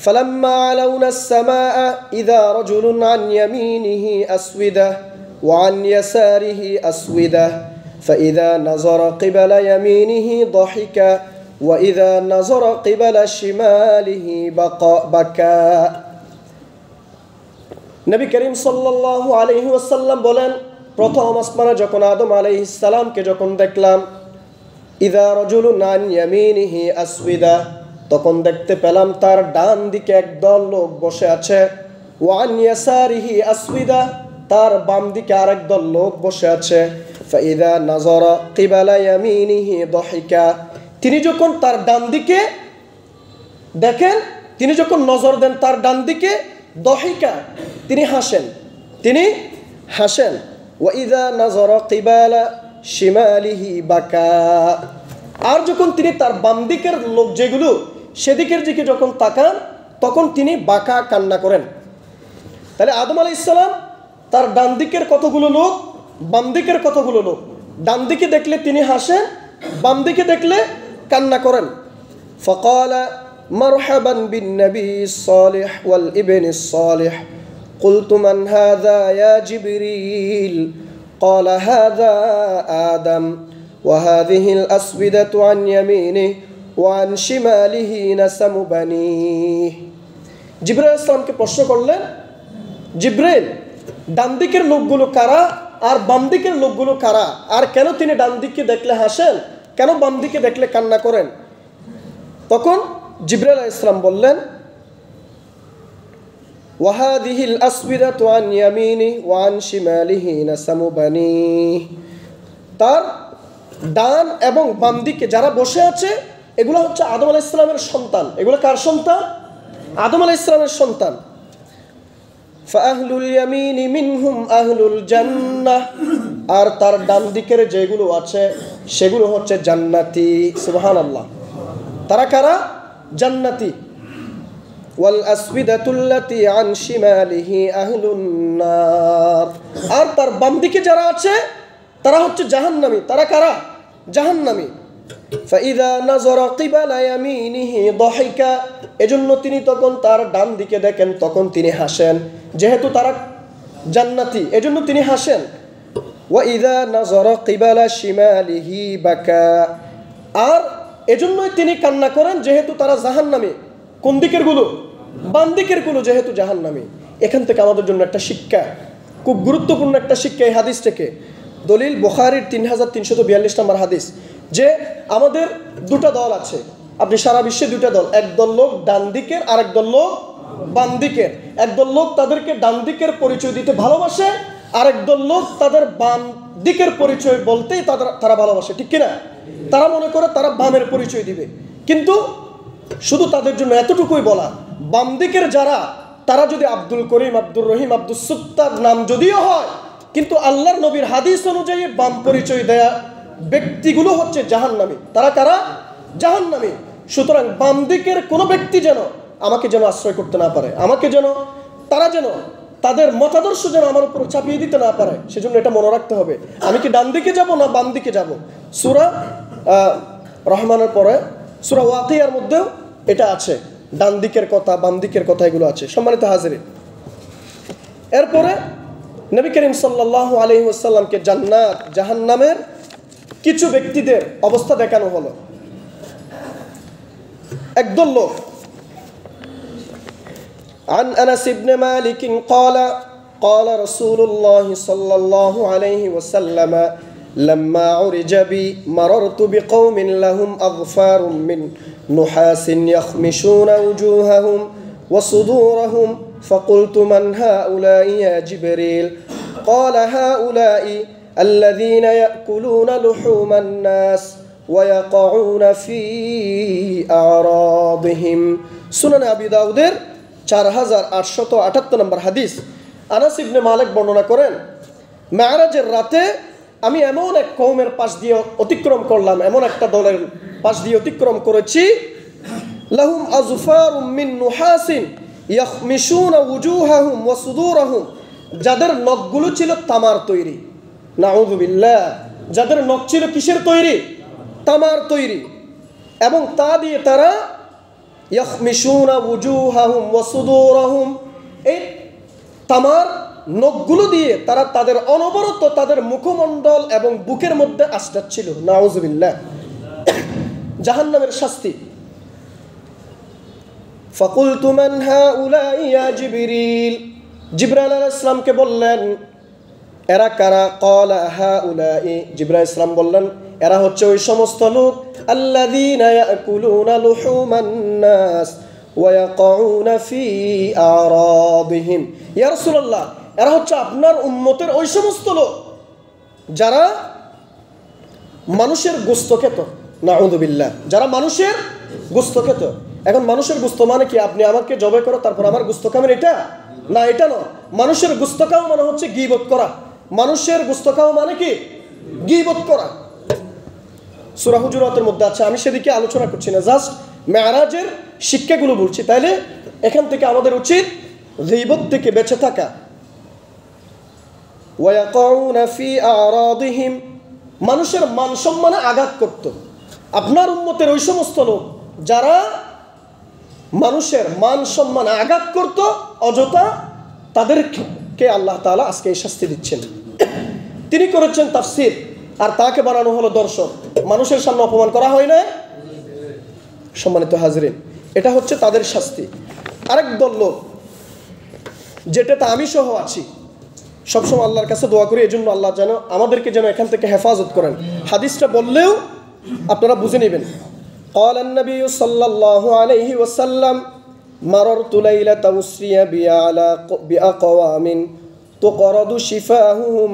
ফালাম্মা আলাউনা আস-সামাআ ইযা রাজুলুন আন ইয়ামিনিহি আসওয়িদা ওয়া আন ইয়াসারিহি আসওয়িদা ফাইযা নাযারা কিবালা ইয়ামিনিহি দাহিকা ওয়া ইযা নাযারা কিবালা শিমালিহি বাকা। নবী করিম সাল্লাল্লাহু আলাইহি ওয়াসাল্লাম বলেন, প্রথম আসমানে যখন আদম আলাইহিস সালামকে যখন দেখলাম, ইযা রাজুলুন আন ইয়ামিনিহি আসওয়িদা, তখন দেখতে পেলাম তার ডান দিকে একদল লোক বসে আছে, ওয়া আন ইয়াসারিহি আসওয়িদা, তার বাম দিকে আরেক দল লোক বসে আছে। ফাইযা নাযারা কিবালা ইয়ামিনিহি দাহিকা, তিনি যখন তার ডান দিকে দেখেন, তিনি যখন নজর দেন তার ডান দিকে, দাহিকা, তিনি হাসেন, তিনি হাসেন। ওয়া ইযা নাযারা কিবালা শিমালিহি বাকা, আর যখন তিনি তার বাম দিকের লোক যেগুলো, সেদিকের দিকে যখন তাকান, তখন তিনি বাকা, কান্না করেন। তাহলে আদম আলাইহিস সালাম তার ডান দিকের কতগুলো লোক, বাম দিকের কতগুলো লোক, ডান দিকে দেখলে তিনি হাসেন, বাম দিকে দেখলে কান্না করেন। ফাকালা মারহাবান বিন নবিয়্যিস সালিহ ওয়াল ইবনিস সালিহ, قلت من هذا يا جبريل؟ قال هذا آدم وهذه الأسودة عن يمينه وعن شماله نسم بنيه। জিবরাইল আলাইহিস সালামকে প্রশ্ন করলেন, জিবরাইল, ডান দিকের লোকগুলো কারা আর বাম দিকের লোকগুলো কারা, আর কেন তিনি ডান দিকে দেখলে হাসেন, কেন বাম দিকে দেখলে কান্না করেন? তখন জিবরাইল আলাইহিস সালাম বললেন, ওয়াহাদিহিল আসওয়াদু আন ইয়ামিনি ওয়া আন শিমালিহি নাসামু বানি, তার ডান এবং বাম দিকে যারা বসে আছে এগুলো হচ্ছে আদম আলাইহিস সালামের সন্তান। এগুলো কার সন্তান? আদম আলাইহিস সালামের সন্তান। ফাআহলুল ইয়ামিনি মিনহুম আহলুল জান্নাহ, আর তার ডান দিকের যেগুলো আছে সেগুলো হচ্ছে জান্নাতি। সুবহানাল্লাহ, তারা কারা? জান্নাতি। ওয়াল আসওয়াদাতুল্লাতি আন শিমালিহি আহলুন নার, আর তার বাম দিকে যারা আছে তারা হচ্ছে জাহান্নামী। তারা কারা? জাহান্নামী। ফাইযা নাযারা কিবালা ইয়ামিনিহি দাহিকা, এজন্য তিনি তখন তার ডান দিকে দেখেন, তখন তিনি হাসেন, যেহেতু তারা জান্নাতি এজন্য তিনি হাসেন। ওয়া ইযা নাযারা কিবালা শিমালিহি বাকা, আর এজন্যই তিনি কান্না করেন যেহেতু তারা জাহান্নামী। কোন দিকের গুলো? বাম দিকের গুলো যেহেতু জাহান্নামী। এখান থেকে আমাদের জন্য একটা শিক্ষা, খুব গুরুত্বপূর্ণ একটা শিক্ষা এই হাদিস থেকে। দলিল বুখারীর 3342 নম্বর হাদিস, যে আমাদের দুটা দল আছে। আপনি সারা বিশ্বে দুটা দল, এক দল লোক ডান দিকের, আর এক দল লোক বাম দিকের। একদল লোক তাদেরকে ডান দিকের পরিচয় দিতে ভালোবাসে, আর একদল লোক তাদের বাম দিকের পরিচয় বলতেই তারা ভালোবাসে, ঠিক কিনা? তারা মনে করে তারা বামের পরিচয় দিবে। কিন্তু শুধু তাদের জন্য এতটুকুই বলা, বাম দিকের যারা, তারা যদি আব্দুল করিম, আব্দুর রহিম, আব্দুস সুত্তার নাম যদিও হয়, কিন্তু আল্লাহর নবীর হাদিস অনুযায়ী বাম পরিচয় দেয়া ব্যক্তিগুলো হচ্ছে জাহান্নামী। তারা কারা? জাহান্নামী। সুতরাং বাম দিকের কোনো ব্যক্তি যেন আমাকে যেন আশ্রয় করতে না পারে, আমাকে যেন তারা যেন তাদের মতাদর্শ যেন আমার উপর চাপিয়ে দিতে না পারে, সেজন্য এটা মনে রাখতে হবে। আমি কি ডান দিকে যাব না বাম দিকে যাব? সূরা রহমানের পরে সূরা ওয়াকিয়ার মধ্যেও এটা আছে, ডান দিকের কথা বাম দিকের কথা এগুলো আছে। সম্মানিত হাজিরিন, এরপরে নবী করিম সাল্লাল্লাহু আলাইহি ওয়াসাল্লামকে জান্নাত জাহান্নামের কিছু ব্যক্তিদের অবস্থা দেখানো হলো। একদল লোক, عن أنس بن مالك قال قال رسول الله صلى الله عليه وسلم لما عرج بي مررت بقوم لهم أظفار من نحاس يخمشون وجوههم وصدورهم فقلت من هؤلاء يا جبريل قال هؤلاء الذين يأكلون لحوم الناس ويقعون في أعراضهم سنن أبي داود 4878 নম্বর হাদিস। আনাস ইবনে মালিক বর্ণনা করেন, মেরাজের রাতে আমি এমন এক কওমের পাশ দিয়ে অতিক্রম করলাম, এমন একটা দলের পাশ দিয়ে অতিক্রম করেছি, লাহুম আযফারুম মিন নুহাসিন ইয়াখমিশুনা উজুহাহুম ওয়া সুদুরহুম, যাদের নখগুলো ছিল তামার তৈরি। নাউযু বিল্লাহ, যাদের নখ ছিল কিসের তৈরি? তামার তৈরি। এবং তা দিয়ে তারা ইয়াখমিশুনা উজুহাহুম ওয়া সুদুরহুম, এই তামার নখগুলো দিয়ে তারা তাদের অনবরত তাদের মুখমণ্ডল এবং বুকের মধ্যে আঁচড়াচ্ছিল। নাউযুবিল্লাহ, জাহান্নামের শাস্তি। ফাকুলতু মান হাউলাই ইয়া জিবরিল, জিবরাইল আলাইহিস সালামকে বললেন এরা কারা? ক্বালা হাউলাই, জিবরাইল আলাইহিস সালাম বললেন এরা হচ্ছে ওই সমস্ত লোক আল্লাযীনা ইয়াকুলুনা লুহুমান নাস ওয়া ইয়াকাউনা ফি আরাদিহিম। ইয়া রাসূলুল্লাহ, এরা হচ্ছে আপনার উম্মতের ওই সমস্ত লোক যারা মানুষের গোশত খেত। নাউযু বিল্লাহ, যারা মানুষের গোশত খেত। এখন মানুষের গোশত মানে কি? আপনি আমাকে জবাই করো তারপর আমার গোশত খাবেন, এটা না, এটা নয়। মানুষের গোশত খাওয়া মানে হচ্ছে গীবত করা। মানুষের গোশত খাওয়া মানে কি? গীবত করা। সূরা হুজুরাতের মধ্যে আছে, আমি সেদিকে আলোচনা করছি না, জাস্ট মেরাজের শিক্ষাগুলো বলছি। তাইলে এখান থেকে আমাদের উচিত গীবত থেকে বেঁচে থাকা। ওয়ায়াকাউনা ফি আরাদিহিম, মানুষের মান সম্মানে আঘাত করত। আপনার উম্মতের ওই সমস্ত লোক যারা মানুষের মান সম্মানে আঘাত করত অযথা, তাদেরকে আল্লাহ তাআলা আজকে এই শাস্তি দিচ্ছেন। তিনি করেছেন তাফসীর, আর তাকে বানানো হলো দর্শক। মানুষের সামনে অপমান করা হয় না। সম্মানিত হাজরিন, এটা হচ্ছে তাদের শাস্তি। আরেক দল লোক, যেটাতে আমি সহ আছি, সবসময় আল্লাহর কাছে দোয়া করি এজন্য আল্লাহ যেন আমাদেরকে যেন এখান থেকে হেফাজত করেন। হাদিসটা বললেও আপনারা বুঝে নেবেন। قال النبي صلى الله عليه وسلم مررت ليلة أسري بي على بأقوام تقرض شفاههم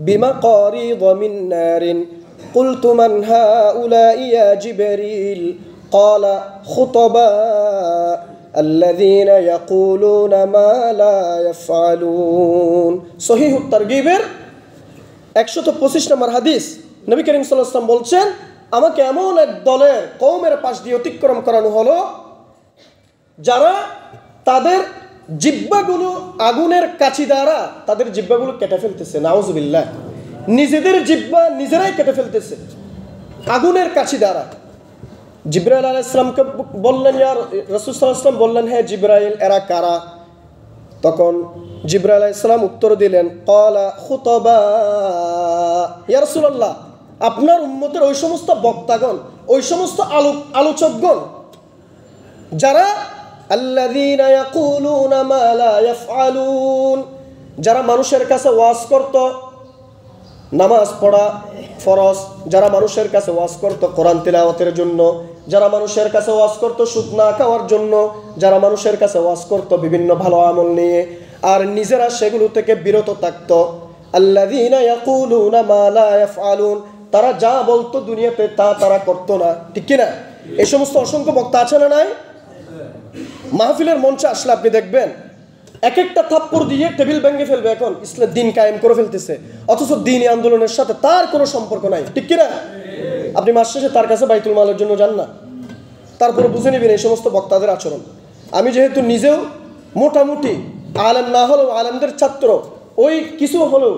بمقاريض من نار قلت من هؤلاء يا جبريل قال خطباء الذين يقولون ما لا يفعلون। সহিহ তারগীবের 125 নম্বর হাদিস, নবী করিম সাল্লাল্লাহু আলাইহি ওয়াসাল্লাম বলছেন, আমাকে এমন এক দলের কওমের পাশ দিয়ে অতিক্রম করানো হলো যারা তাদের জিহ্বাগুলো আগুনের কাঠি দ্বারা তাদের জিহ্বাগুলো কেটে ফেলতেছে। নাউযুবিল্লাহ, নিজেদের জিহ্বা নিজেরাই কেটে ফেলতেছে আগুনের কাঠি দ্বারা। জিবরাইল আলাইহিস সালামকে বললেন, ইয়া রাসূল সাল্লাল্লাহু আলাইহি ওয়াসাল্লাম বললেন, হে জিবরাইল, এরা কারা? তখন জিবরাইল আলাইহিস সালাম উত্তর দিলেন, ক্বালা খুতাবা, ইয়া রাসূলুল্লাহ, আপনার উম্মতের ওই সমস্ত বক্তাগণ, ওই সমস্ত আলোচকগণ যারা আল্লাযীনা ইয়াকুলুনা মা লা ইয়াফআলুন, যারা মানুষের কাছে ওয়াজ করত নামাজ পড়া ফরজ, যারা মানুষের কাছে ওয়াজ করত কোরআন তিলাওয়াতের জন্য, যারা মানুষের কাছে ওয়াজ করত সুদ না খাওয়ার জন্য, যারা মানুষের কাছে ওয়াজ করত বিভিন্ন ভালো আমল নিয়ে, আর নিজেরা সেগুলো থেকে বিরত থাকত। আল্লাযীনা ইয়াকুলুনা মা লা ইয়াফআলুন, তারা যা বলতো দুনিয়াতে তা তারা করতো না, ঠিক কি না? এই সমস্ত অসংখ্য বক্তা আছে না নাই? মাহফিলের মঞ্চে আসলে আপনি দেখবেন এক একটা থাপ্পড় দিয়ে টেবিল ভেঙে ফেলবে, এখন ইসলাম দিন কায়েম করে ফেলতেছে, অথচ দিনী আন্দোলনের সাথে তার কোনো সম্পর্ক নাই, ঠিক কিনা? আপনি মাস শেষে তার কাছে বাইতুল মালের জন্য যান না, তারপরে বুঝে নেবেন এই সমস্ত বক্তাদের আচরণ। আমি যেহেতু নিজেও মোটামুটি আলেম না হলেও আলেমদের ছাত্র, ওই কিছু হলেও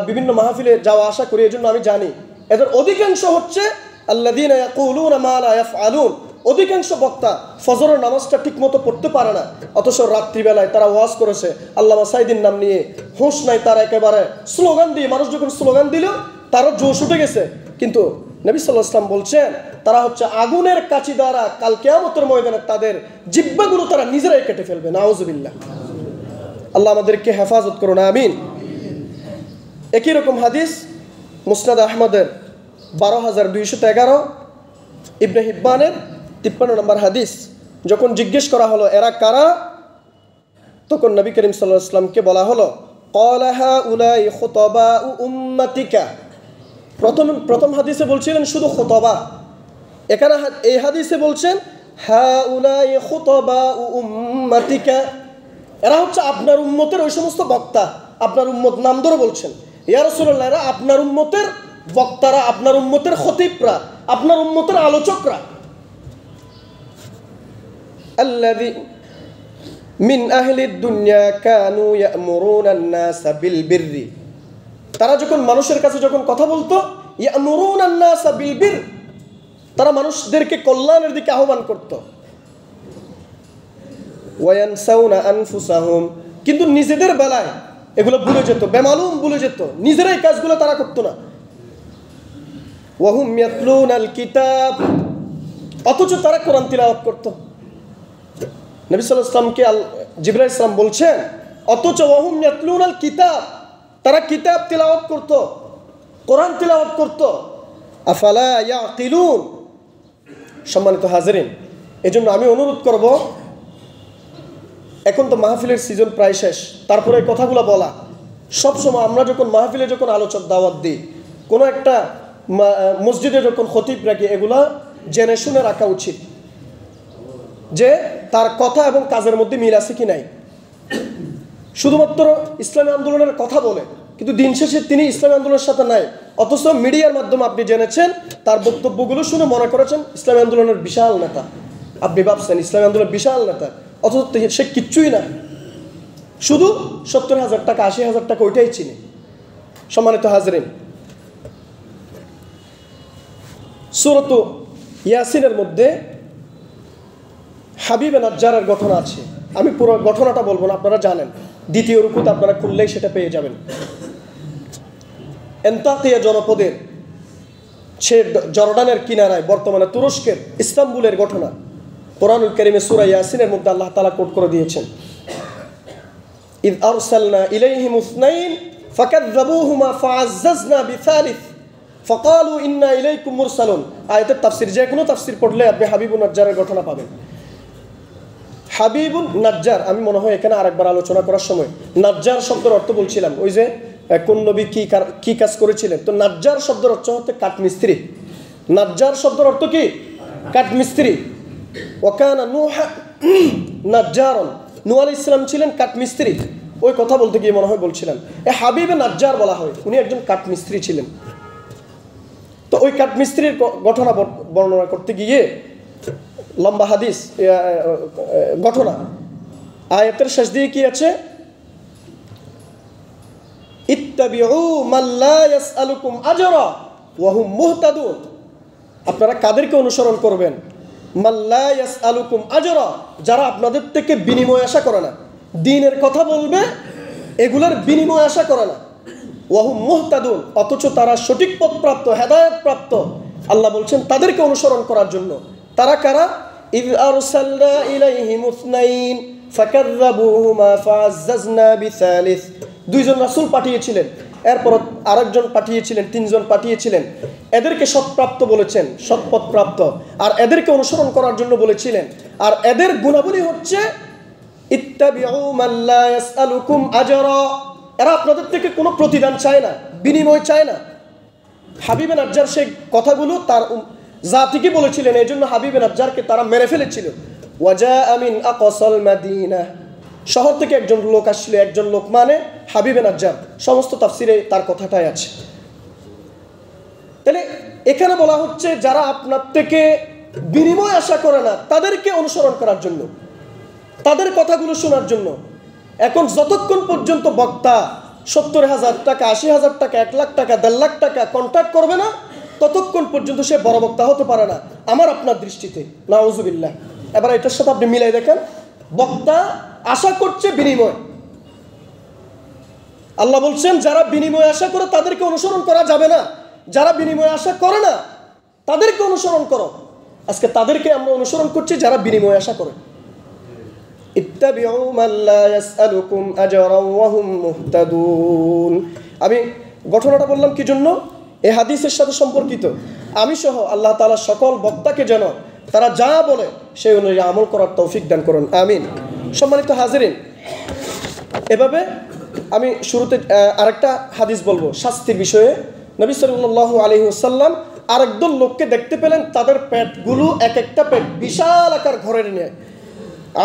বিভিন্ন মাহফিলে যাওয়া আসা করি, এই জন্য আমি জানি এদের অধিকাংশ হচ্ছে আল্লাযীনা ইয়াকুলুনা মা লা ইয়াফআলুন। অধিকাংশ বক্তা ফজরের নামাজটা ঠিক মতো পড়তে পারে না, অথচ রাত্রিবেলায় তারা ওয়াজ করেছে আল্লামা সাইদির নাম নিয়ে, হুঁশ নাই তারা, একেবারে স্লোগান দিয়ে, মানুষ যখন স্লোগান দিল তারও জোশ উঠে গেছে। কিন্তু নবী সাল্লাল্লাহু আলাইহি ওয়াসাল্লাম বলছেন তারা হচ্ছে আগুনের কাঁচি দ্বারা কাল কিয়ামতের ময়দানে তাদের জিহ্বাগুলো তারা নিজেরাই কেটে ফেলবে। নাউজুবিল্লাহ, আল্লাহ আমাদেরকে হেফাজত করুন, আমিন। একই রকম হাদিস মুসনাদ আহমদের ১২,২১৩, ইবনে হিব্বানের ৫৩ নম্বর হাদিস। যখন জিজ্ঞেস করা হলো এরা কারা, তখন নবী করিম সাল্লাল্লাহু আলাইহি ওয়াসাল্লামকে বলা হলো ক্বালা হাউলাই খুতাবাউ উম্মাতিকা। প্রথম হাদিসে বলছিলেন শুধু খুতবা, এখানে এই হাদিসে বলছেন হাউলাই খুতাবাউ উম্মাতিকা, এরা হচ্ছে আপনার উম্মতের ওই সমস্ত বক্তা। আপনার উম্মত নাম ধরে বলছেন, ইয়া রাসূলুল্লাহ এরা আপনার উম্মতের বক্তারা, আপনার উম্মতের খতিবরা, আপনার উম্মতের আলোচকরা। আল্লাযী মিন আহলিদ দুনিয়া কানু ইয়ামুরুনা আন-নাসা বিল বিররি, তারা যখন মানুষের কাছে যখন কথা বলতো ইয়ামুরুনা আন-নাসা বিল বির, তারা মানুষদেরকে কল্যাণের দিকে আহ্বান করত। ওয়া ইয়ানসাউনা আনফুসাহুম, কিন্তু নিজেদের বেলায় এগুলো ভুলে যেত, বেমালুম ভুলে যেত, নিজেরাই কাজগুলো তারা করতো না। ওয়া হুম ইয়াতলুনাল কিতাব, অথচ তারা কোরআন তিলাওয়াত করত। নবী সাল্লাল্লাহু আলাইহি ওয়াসাল্লামকে জিবরাইল আলাইহিস সালাম বলছেন অথচ ওয়া হুম ইয়াতলুনাল কিতাব, তারা কিতাব তিলাওয়াত করত, কোরআন তিলাওয়াত করত। আফালা ইয়াকিলুন। সম্মানিত হাজিরিন, এজন্য আমি অনুরোধ করব, এখন তো মাহফিলের সিজন প্রায় শেষ, তারপরে এই কথাগুলো বলা সবসময় আমরা যখন মাহফিলে যখন আলোচক দাওয়াত দিই, কোনো একটা মসজিদে যখন খতিব রাখি, এগুলা জেনে শুনে রাখা উচিত যে তার কথা এবং কাজের মধ্যে মিল আছে কি নাই। শুধুমাত্র ইসলামী আন্দোলনের কথা বলে, কিন্তু দিন শেষে তিনি ইসলামী আন্দোলনের সাথে নাই, অথচ মিডিয়ার মাধ্যমে আপনি জেনেছেন, তার বক্তব্যগুলো শুনে মনে করেছেন ইসলামী আন্দোলনের বিশাল নেতা। আপনি ভাবছেন ইসলামী আন্দোলনের বিশাল নেতা, অথচ সে কিচ্ছুই না, শুধু ৭০,০০০ টাকা ৮০,০০০ টাকা ওইটাই চিনে। সম্মানিত হাজরিন, সূরাত ইয়াসিনের মধ্যে হাবিবে নাজ্জারের ঘটনা আছে। আমি পুরো ঘটনাটা বলবো না, আপনারা জানেন, দ্বিতীয় রুকুতে আপনারা খুললেই সেটা পেয়ে যাবেন। এন্তাকিয়া জনপদের, সে জর্ডানের কিনারায়, বর্তমানে তুরস্কের ইস্তাম্বুলের ঘটনা কোরআনুল কারীমে সূরা ইয়াসিনের মধ্যে আল্লাহ তাআলা কোট করে দিয়েছেন। ইয আরসালনা ইলাইহিম ইসনাইন ফাকাযযাবুহুমা ফাআজ্জাজনা বিসালিস ফাকালু ইন্না ইলাইকুম মুরসালুন। আয়াতের তাফসীর, যে কোনো তাফসীর পড়লে আপনি হাবিবুন নাজ্জারের ঘটনা পাবেন। হাবিবুন নাজ্জার, আমি মনে হয় এখানে আরেকবার আলোচনা করার সময় নাজ্জার শব্দের অর্থ বলছিলাম, ওই যে কোন নবী কি কাজ করেছিলেন। তো নাজ্জার শব্দের অর্থ হচ্ছে কাঠমিস্ত্রি। নাজ্জার শব্দের অর্থ কি? কাঠমিস্ত্রি। ওয়াকানা নূহ নাজ্জারন, নূহ আলাইহিস সালাম ছিলেন কাঠমিস্ত্রি। ওই কথা বলতে গিয়ে মনে হয় বলছিলাম হাবিবে নাজ্জার বলা হয়, উনি একজন কাঠমিস্ত্রি ছিলেন। তো ওই কাঠমিস্ত্রির ঘটনা বর্ণনা করতে গিয়ে লম্বা হাদিস ঘটনা, আয়াতের শেষ দিয়ে কি আছে? ইত্তাবিউ মান লা ইয়াসআলুকুম আজরা ওয়া হুম মুহতাদুন। আপনারা কাদেরকে অনুসরণ করবেন? মান লা ইয়াসআলুকুম আজরা, যারা আপনাদের থেকে বিনিময় আশা করে না, দ্বীনের কথা বলবে এগুলোর বিনিময় আশা করে না। ওয়াহুম মুহতাদুন, অথচ তারা সঠিক পথপ্রাপ্ত, হেদায়েত প্রাপ্ত। আল্লাহ বলছেন তাদেরকে অনুসরণ করার জন্য। তারা কারা? ইয আরসালনা ইলাইহিম ইসনাইন ফাকাযযাবুহুমা ফাআজ্জাজনা বিসালিস। দুইজন রাসূল পাঠিয়েছিলেন, এরপর আরেকজন পাঠিয়েছিলেন, তিনজন পাঠিয়েছিলেন। এদেরকে সৎপ্রাপ্ত বলেছেন, সৎপথপ্রাপ্ত, আর এদেরকে অনুসরণ করার জন্য বলেছিলেন। আর এদের গুণাবলী হচ্ছে ইত্তাবিউ মান লা ইয়াসআলুকুম আজরা, এরা আপনাদের থেকে কোনো প্রতিদান চায় না, বিনিময় চায় না। হাবিবে নাজ্জার সেই কথাগুলো তার জাতিকে বলেছিলেন, এই জন্য হাবিবে নাজ্জারকে তারা মেরে ফেলেছিল। ওয়াজাআ মিন আকসাল মাদিনা, শহর থেকে একজন লোক আসছিল। একজন লোক মানে হাবিবে নাজ্জার, সমস্ত তাফসিরে তার কথাটাই আছে। তাহলে এখানে বলা হচ্ছে যারা আপনার থেকে বিনিময় আশা করে না তাদেরকে অনুসরণ করার জন্য, তাদের কথাগুলো শোনার জন্য। এখন যতক্ষণ পর্যন্ত বক্তা 70,000 টাকা, 80,000 টাকা, 1 লাখ টাকা, 1.5 লাখ টাকা কন্ট্রাক্ট করবে না, ততক্ষণ পর্যন্ত সে বড় বক্তা হতে পারে না আমার আপনার দৃষ্টিতে। নাউজুবিল্লাহ। এবার এটার সাথে আপনি মিলাই দেখেন, বক্তা আশা করছে বিনিময়। আল্লাহ বলছেন যারা বিনিময় আশা করে তাদেরকে অনুসরণ করা যাবে না, যারা বিনিময় আশা করে না তাদেরকে অনুসরণ করো। আজকে তাদেরকে আমরা অনুসরণ করছি যারা বিনিময় আশা করে। ইত্তাবিউ মান লা ইয়াসআলুকুম আজরান ওয়া হুম মুহতাদুন। আমি ঘটনাটা বললাম কি জন্য? এই হাদিসের সাথে সম্পর্কিত। আমি সহ আল্লাহ তাআলা সকল বক্তাকে যেন তারা যা বলে সেই অনুযায়ী আমল করার তৌফিক দান করুন, আমিন। সম্মানিত হাজিরিন, এভাবে আমি শুরুতে আরেকটা হাদিস বলবো শাস্তির বিষয়ে। নবী সাল্লাল্লাহু আলাইহি ওয়াসাল্লাম আরেকদল লোককে দেখতে পেলেন, তাদের পেটগুলো এক একটা পেট বিশাল আকার ঘরের নিয়ে।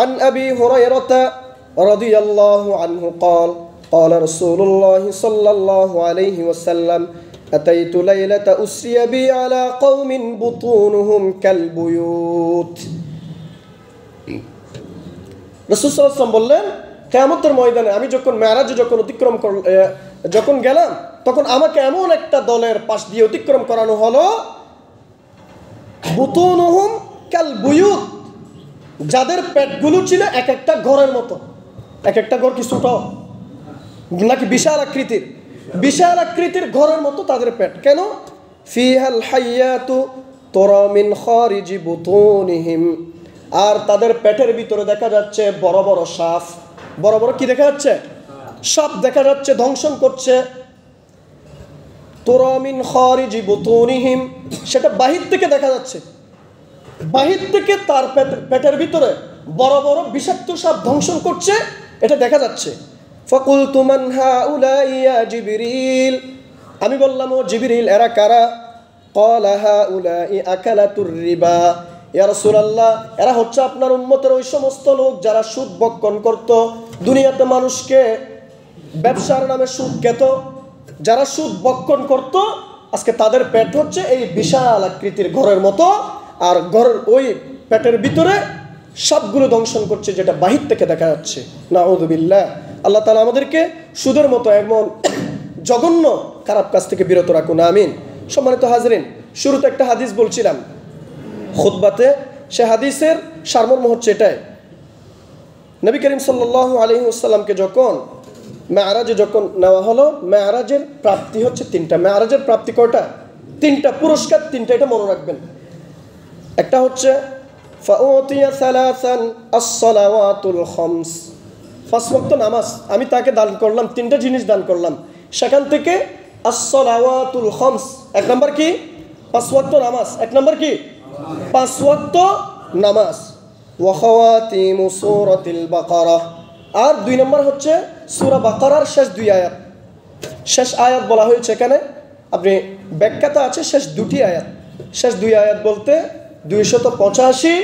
عن أبي هريرة رضي الله عنه قال قال رسول الله صلى الله عليه وسلم أتيت ليلة أسري بي على قوم بطونهم كالبيوت। রাসূল সাল্লাল্লাহু আলাইহি ওয়াসাল্লাম বললেন, কিয়ামতের ময়দানে আমি যখন মেরাজে যখন গেলাম, তখন আমাকে এমন একটা দলের পাশ দিয়ে অতিক্রম করানো হলো, বুতুনুহুম কালবুয়ুত, যাদের পেটগুলো ছিল এক একটা ঘরের মতো। এক একটা ঘর কি ছোট নাকি বিশাল আকৃতির? বিশাল আকৃতির ঘরের মতো তাদের পেট। কেন? ফিহাল হাইয়াতু তুরা মিন খারিজি বুতুনিহিম, আর তাদের পেটের ভিতরে দেখা যাচ্ছে বড় বড় সাপ। বড় বড় কি দেখা যাচ্ছে? সাপ দেখা যাচ্ছে, দংশন করছে। তুরা মিন খারিজি বুতুনিহিম, সেটা বাহির থেকে দেখা যাচ্ছে। বাহির থেকে তার পেটের ভিতরে বড় বড় বিষাক্ত সাপ ধ্বংসন করছে, এটা দেখা যাচ্ছে। ফাকুলতু মান হাউলাই ইয়া জিবরিল, আমি বললাম ও জিবরিল এরা কারা? ক্বালা হাউলাই আকালাতুর রিবা, ইয়া রাসূলুল্লাহ এরা হচ্ছে আপনার উম্মতের ওই সমস্ত লোক যারা সুদ ভক্ষণ করত, দুনিয়াতে মানুষকে ব্যবসার নামে সুদ খেত, যারা সুদ ভক্ষণ করত, আজকে তাদের পেট হচ্ছে এই বিশাল আকৃতির ঘরের মতো। আর ঘরের ওই পেটের ভিতরে সবগুলো দংশন করছে, যেটা বাহির থেকে দেখা যাচ্ছে। নাউযুবিল্লাহ। আল্লাহ তাআলা আমাদেরকে সুদের মতো এমন জঘন্য খারাপ কাজ থেকে বিরত রাখুন, আমিন। সম্মানিত হাজিরিন, শুরুতে একটা হাদিস বলছিলাম খুতবাতে, সে হাদিসের সারমর্ম হচ্ছে এটাই। নবী করিম সাল্লাল্লাহু আলাইহি ওয়াসাল্লামকে যখন মেরাজে নেওয়া হলো, মেরাজের প্রাপ্তি হচ্ছে 3টা। মেরাজের প্রাপ্তি কয়টা? 3টা। পুরস্কার 3টা, এটা মনে রাখবেন। একটা হচ্ছে ফাউতিয়া সালাসান আস-সালাওয়াতুল খামস, 5 ওয়াক্ত নামাজ আমি তাকে দান করলাম, 3টা জিনিস দান করলাম। সেখান থেকে আস-সালাওয়াতুল খামস, 1 নম্বর কি? 5 ওয়াক্ত নামাজ। 1 নম্বর কি? 5 ওয়াক্ত নামাজ। ওয়া খাওয়াতিমু সূরাতিল বাকারা, আর 2 নম্বর হচ্ছে সূরা বাকারার শেষ 2 আয়াত। শেষ আয়াত বলা হয়েছে এখানে, আপনি ব্যাখ্যাতে আছে শেষ 2টি আয়াত। শেষ 2 আয়াত বলতে 285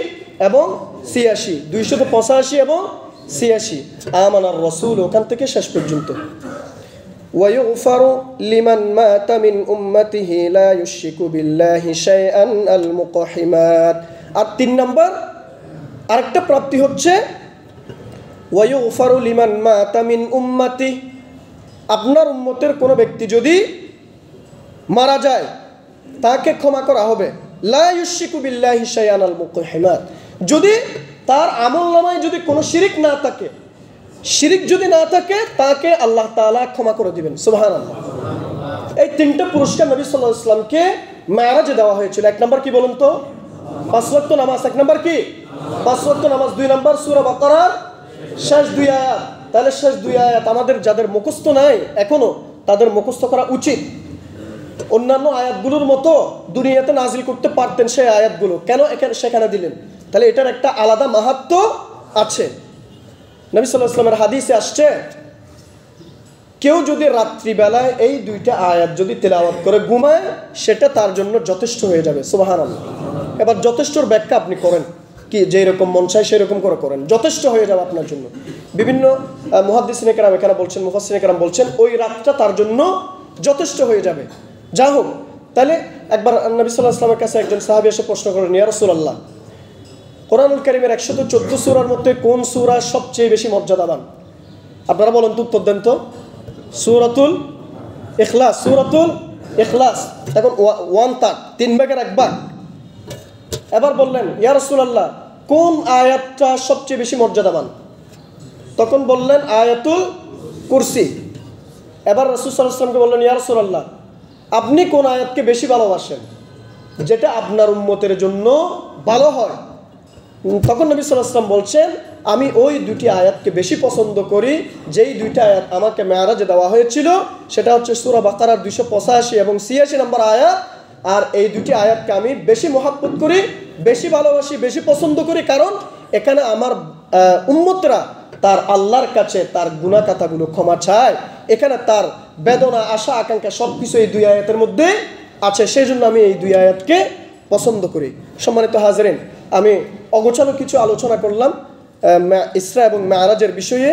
এবং 86, 285 এবং 86 আমানার রাসূল, ওখান থেকে শেষ পর্যন্ত। ওয়ায়ুগফারু লিমান মাতা মিন উম্মতিহি লা ইউশরিকু বিল্লাহি শাইআন আল মুকহিমাত। আর 3 নম্বর আরেকটা প্রাপ্তি হচ্ছে ওয়ায়ুগফারু লিমান মাতা মিন উম্মতি, আপনার উম্মতের কোনো ব্যক্তি যদি মারা যায় তাকে ক্ষমা করা হবে। লা ইউশরিকু বিল্লাহি শাইআন আল মুকহিমাত, যদি তার আমলনামায় যদি কোনো শিরিক না থাকে, শিরিক যদি না থাকে তাকে আল্লাহ তাআলা ক্ষমা করে দিবেন। সুবহানাল্লাহ। এই তিনটা পুরস্কার নবী সাল্লাল্লাহু আলাইহি ওয়াসাল্লামকে মেরাজে দেওয়া হয়েছিল। এক নাম্বার কি বলুন তো? 5 ওয়াক্ত নামাজ। এক নাম্বার কি? 5 ওয়াক্ত নামাজ। 2 নাম্বার সূরা বাকারার শেষ 2 আয়াত। তাহলে শেষ 2 আয়াত আমাদের যাদের মুখস্থ নাই এখনো, তাদের মুখস্থ করা উচিত। অন্যান্য আয়াতগুলোর মতো দুনিয়াতে নাজিল করতে পারতেন সেই আয়াতগুলো, কেন সেখানে দিলেন? তাহলে এটার একটা আলাদা মাহাত্ম্য আছে। নবী সাল্লাল্লাহু আলাইহি ওয়াসাল্লামের হাদিসে আসছে, কেউ যদি রাত্রিবেলায় এই 2টা আয়াত যদি তেলাওয়াত করে ঘুমায়, সেটা তার জন্য যথেষ্ট হয়ে যাবে। সুবহানাল্লাহ। এবার যথেষ্টর ব্যাখ্যা আপনি করেন, কি যেরকম মন চায় সেরকম করে করেন, যথেষ্ট হয়ে যাবে আপনার জন্য। বিভিন্ন মুহাদ্দিসিনে কেরাম এখানে বলছেন, মুফাসসিরিনে কেরাম বলছেন ওই রাতটা তার জন্য যথেষ্ট হয়ে যাবে। যা হোক, তাহলে একবার নবী সাল্লাল্লাহু আলাইহি ওয়াসাল্লামের কাছে একজন সাহাবী এসে প্রশ্ন করলেন, ইয়া রাসূলুল্লাহ, কোরআনুল কারীমের 114 সূরার মধ্যে কোন সূরা সবচেয়ে বেশি মর্যাদাবান? আপনারা বলেন তো, উত্তর দেন তো। সূরাতুল ইখলাস। সূরাতুল ইখলাস। এখন 1/3, 3 ভাগের 1 ভাগ। এবার বললেন, ইয়া রাসূলুল্লাহ, কোন আয়াতটা সবচেয়ে বেশি মর্যাদাবান? তখন বললেন আয়াতুল কুরসি। এবার রাসূল সাল্লাল্লাহু আলাইহি ওয়াসাল্লামকে বললেন, ইয়া রাসূলুল্লাহ, আপনি কোন আয়াতকে বেশি ভালোবাসেন, যেটা আপনার উম্মতের জন্য ভালো হয়? তখন নবী সাল্লাল্লাহু আলাইহি ওয়াসাল্লাম বলছেন, আমি ওই 2টি আয়াতকে বেশি পছন্দ করি যেই 2টা আয়াত আমাকে মেরাজে দেওয়া হয়েছিল। সেটা হচ্ছে সূরা বাকারার 285 এবং 86 নম্বর আয়াত। আর এই 2টি আয়াতকে আমি বেশি মহব্বত করি, বেশি ভালোবাসি, বেশি পছন্দ করি, কারণ এখানে আমার উম্মতরা তার আল্লাহর কাছে তার গুনাহ কথাগুলো ক্ষমা চায়। এখানে তার বেদনা, আশা, আকাঙ্ক্ষা সবকিছু এই 2 আয়াতের মধ্যে আছে। সেই জন্য আমি এই 2 আয়াতকে পছন্দ করি। সম্মানিত হাজরিন, আমি অগোছালো কিছু আলোচনা করলাম ইসরা এবং মেরাজের বিষয়ে।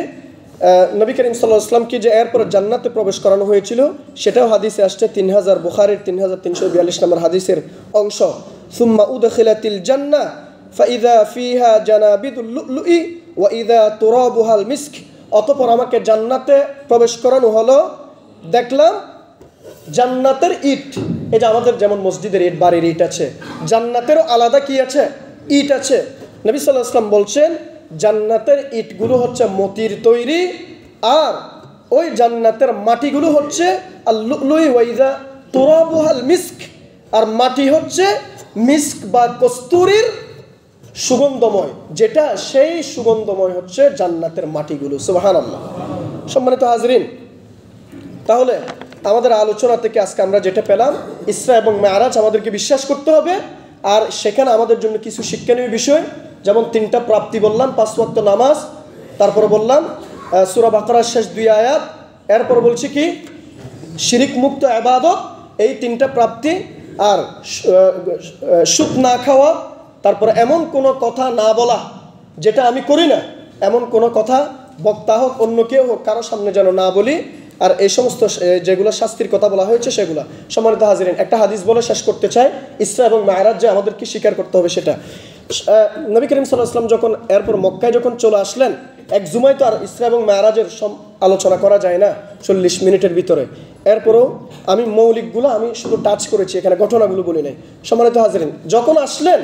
নবী করিম সাল্লাল্লাহু আলাইহি ওয়াসাল্লামকে যে এরপর জান্নাতে প্রবেশ করানো হয়েছিল, সেটাও হাদিসে আসছে। 3000 বুখারীর 3342 নম্বর হাদিসের অংশ। সুম্মা উদখিলাতিল জান্নাহ ফাইযা ফিহা জানাবিদুল লুলুই ওয়া ইযা তুরাবুহাল মিস্ক। অতঃপর আমাকে জান্নাতে প্রবেশ করানো হলো, দেখলাম জান্নাতের ইট। এটা আমাদের যেমন মসজিদের ইট, বাড়ির ইট আছে, জান্নাতেরও আলাদা কি আছে? ইট আছে। নবী সাল্লাল্লাহু আলাইহি ওয়াসাল্লাম বলছেন, জান্নাতের ইটগুলো হচ্ছে মতির তৈরি, আর ওই জান্নাতের মাটিগুলো হচ্ছে আল-লুলুই ওয়া ইযা তুরাবুহাল মিস্ক। আর মাটি হচ্ছে মিস্ক বা কস্তুরীর সুগন্ধময়, যেটা সেই সুগন্ধময় হচ্ছে জান্নাতের মাটিগুলো। সুবহানাল্লাহ। সম্মানিত হাজরিন, তাহলে আমাদের আলোচনা থেকে আজকে আমরা যেটা পেলাম, ইসরা এবং মেরাজ আমাদেরকে বিশ্বাস করতে হবে। আর সেখানে আমাদের জন্য কিছু শিক্ষণীয় বিষয়, যেমন 3টা প্রাপ্তি বললাম, 5 ওয়াক্ত নামাজ, তারপরে বললাম সূরা বাকারার শেষ 2 আয়াত, এরপর বলছি কি শিরিক মুক্ত ইবাদত, এই 3টা প্রাপ্তি। আর সুদ না খাওয়া, তারপরে এমন কোনো কথা না বলা যেটা আমি করি না, এমন কোনো কথা বক্তা হোক অন্য কেউ হোক কারো সামনে যেন না বলি। আর এই সমস্ত যেগুলো শাস্তির কথা বলা হয়েছে সেগুলো। সম্মানিত হাজিরিন, একটা হাদিস বলে শেষ করতে চাই। ইসরা এবং মেরাজ যে আমাদেরকে স্বীকার করতে হবে সেটা। নবী করিম সাল্লাল্লাহু আলাইহি ওয়াসাল্লাম যখন এরপর মক্কায় যখন চলে আসলেন, এক জুমায় তো আর ইসরা এবং মেরাজের আলোচনা করা যায় না 40 মিনিটের ভিতরে। এরপরও আমি মৌলিকগুলো আমি শুধু টাচ করেছি, এখানে ঘটনাগুলো বলি নাই। সম্মানিত হাজিরিন, যখন আসলেন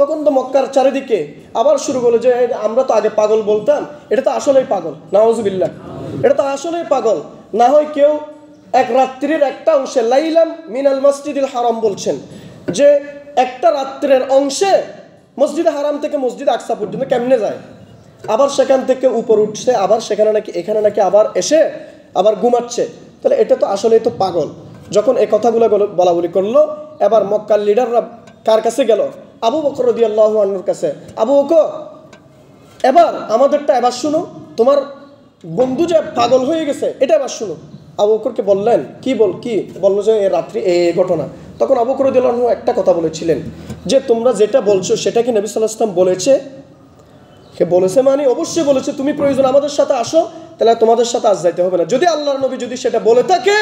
তখন তো মক্কার চারিদিকে আবার শুরু করলো যে আমরা তো আগে পাগল বলতাম, এটা তো আসলেই পাগল, নাউজুবিল্লাহ, এটা তো আসলেই পাগল। না হয় কেউ এক রাত্রির একটা অংশে লাইলাম মিনাল মসজিদুল হারাম বলছেন, যে একটা রাত্রের অংশে মসজিদে হারাম থেকে মসজিদ আকসা পর্যন্ত কেমনে যায়, আবার সেখান থেকে উপর উঠছে, আবার সেখানে নাকি এখানে নাকি আবার এসে আবার ঘুমাচ্ছে। তাহলে এটা তো আসলেই তো পাগল। যখন এই কথাগুলো বলা বলি করলো, এবার মক্কার লিডাররা কার কাছে গেল? আবু বকর রাদিয়াল্লাহু আনহুর কাছে। আবু বকর, এবার আমাদেরটা এবার শুনো, তোমার বন্ধু যে পাগল হয়ে গেছে এটা এবার শুনো। আবু বকরকে বললেন, কি বললো যে এই রাত্রি এই ঘটনা। তখন আবু বকর রাদিয়াল্লাহু আনহু একটা কথা বলেছিলেন, যে তোমরা যেটা বলছো সেটা কি নবী সাল্লাল্লাহু আলাইহি ওয়াসাল্লাম বলেছে? সে বলেছে মানে অবশ্যই বলেছে, তুমি প্রয়োজন আমাদের সাথে আসো, তাহলে তোমাদের সাথে আজ যাইতে হবে না। যদি আল্লাহর নবী যদি সেটা বলে থাকে,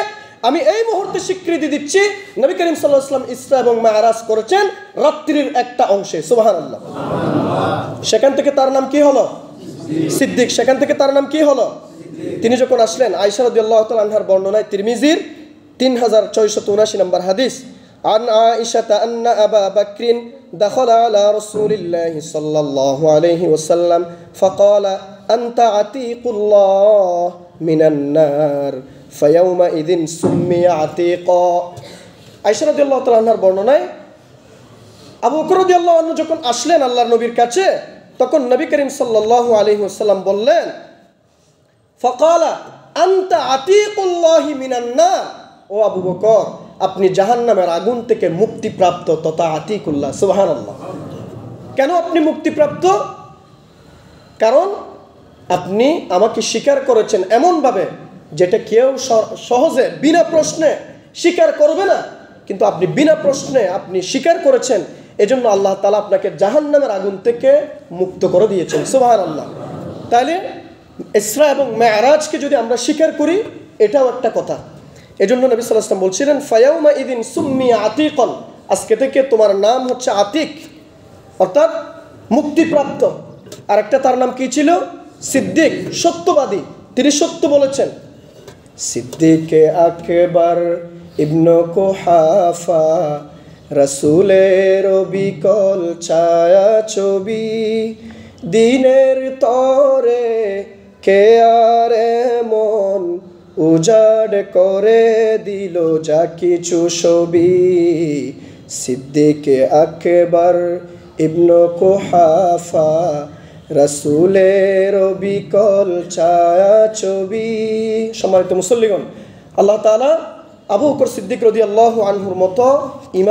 আমি এই মুহূর্তে স্বীকৃতি দিচ্ছি, নবী করিম সাল্লাল্লাহু আলাইহি ওয়াসাল্লাম ইসরা এবং মেরাজ করেছেন রাত্রির একটা অংশে। সুবহানাল্লাহ। সেখান থেকে তার নাম কি হলো? সিদ্দিক। সেখান থেকে তার নাম কি হলো? তিনি যখন আসলেন, আয়েশা রাদিয়াল্লাহু তাআলা আনহার বর্ণনায়, তিরমিজির 3679 নম্বর হাদিস, আন আয়েশা আন্না আবা বকর دخل على رسول الله صلى الله عليه وسلم فقال أنت عتيق الله من النار ফায়াউমা ইদিন সুম্মিয়া আতীকা। আয়েশা রাদিয়াল্লাহু তাআলা আনহার বর্ণনায় আবু বকর রাদিয়াল্লাহু আনহু যখন আসলেন আল্লাহর নবীর কাছে, তখন নবী করিম সাল্লাল্লাহু আলাইহি ওয়াসাল্লাম বললেন, ফাকালা আনতা আতীকুল্লাহি মিনান নার, ও আবু বকর, আপনি জাহান্নামের আগুন থেকে মুক্তিপ্রাপ্ত তথা আতীকুল্লাহ। সুবহানাল্লাহ। কেন আপনি মুক্তিপ্রাপ্ত? কারণ আপনি আমাকে স্বীকার করেছেন এমনভাবে যেটা কেউ সহজে বিনা প্রশ্নে স্বীকার করবে না, কিন্তু আপনি বিনা প্রশ্নে আপনি স্বীকার করেছেন, এজন্য আল্লাহ তাআলা আপনাকে জাহান্নামের আগুন থেকে মুক্ত করে দিয়েছেন। সুবহানাল্লাহ। তাহলে ইসরা এবং মেরাজকে যদি আমরা স্বীকার করি, এটাও একটা কথা। এজন্য নবী সাল্লাল্লাহু আলাইহি ওয়াসাল্লাম বলছিলেন, ফায়াউমা ইদিন সুম্মিয়া আতীকান, আজকে থেকে তোমার নাম হচ্ছে আতীক, অর্থাৎ মুক্তিপ্রাপ্ত। আর একটা তার নাম কি ছিল? সিদ্দিক, সত্যবাদী। তিনি সত্য বলেছেন। সিদ্দিকে আকবার ইবনে কুহাফা, রাসূলের বিকল ছায়া ছবি, দিনের তরে কে আর এমন উজাড় করে দিল যা কিছু ছবি। সিদ্দিকে আকবার ইবনে কুহাফা, রাসূলের বিকল ছায়া ছবি। সম্মানিত মুসল্লিগণ, আল্লাহ তাআলা আবু বকর সিদ্দিক রাদিয়াল্লাহু আনহুর মতো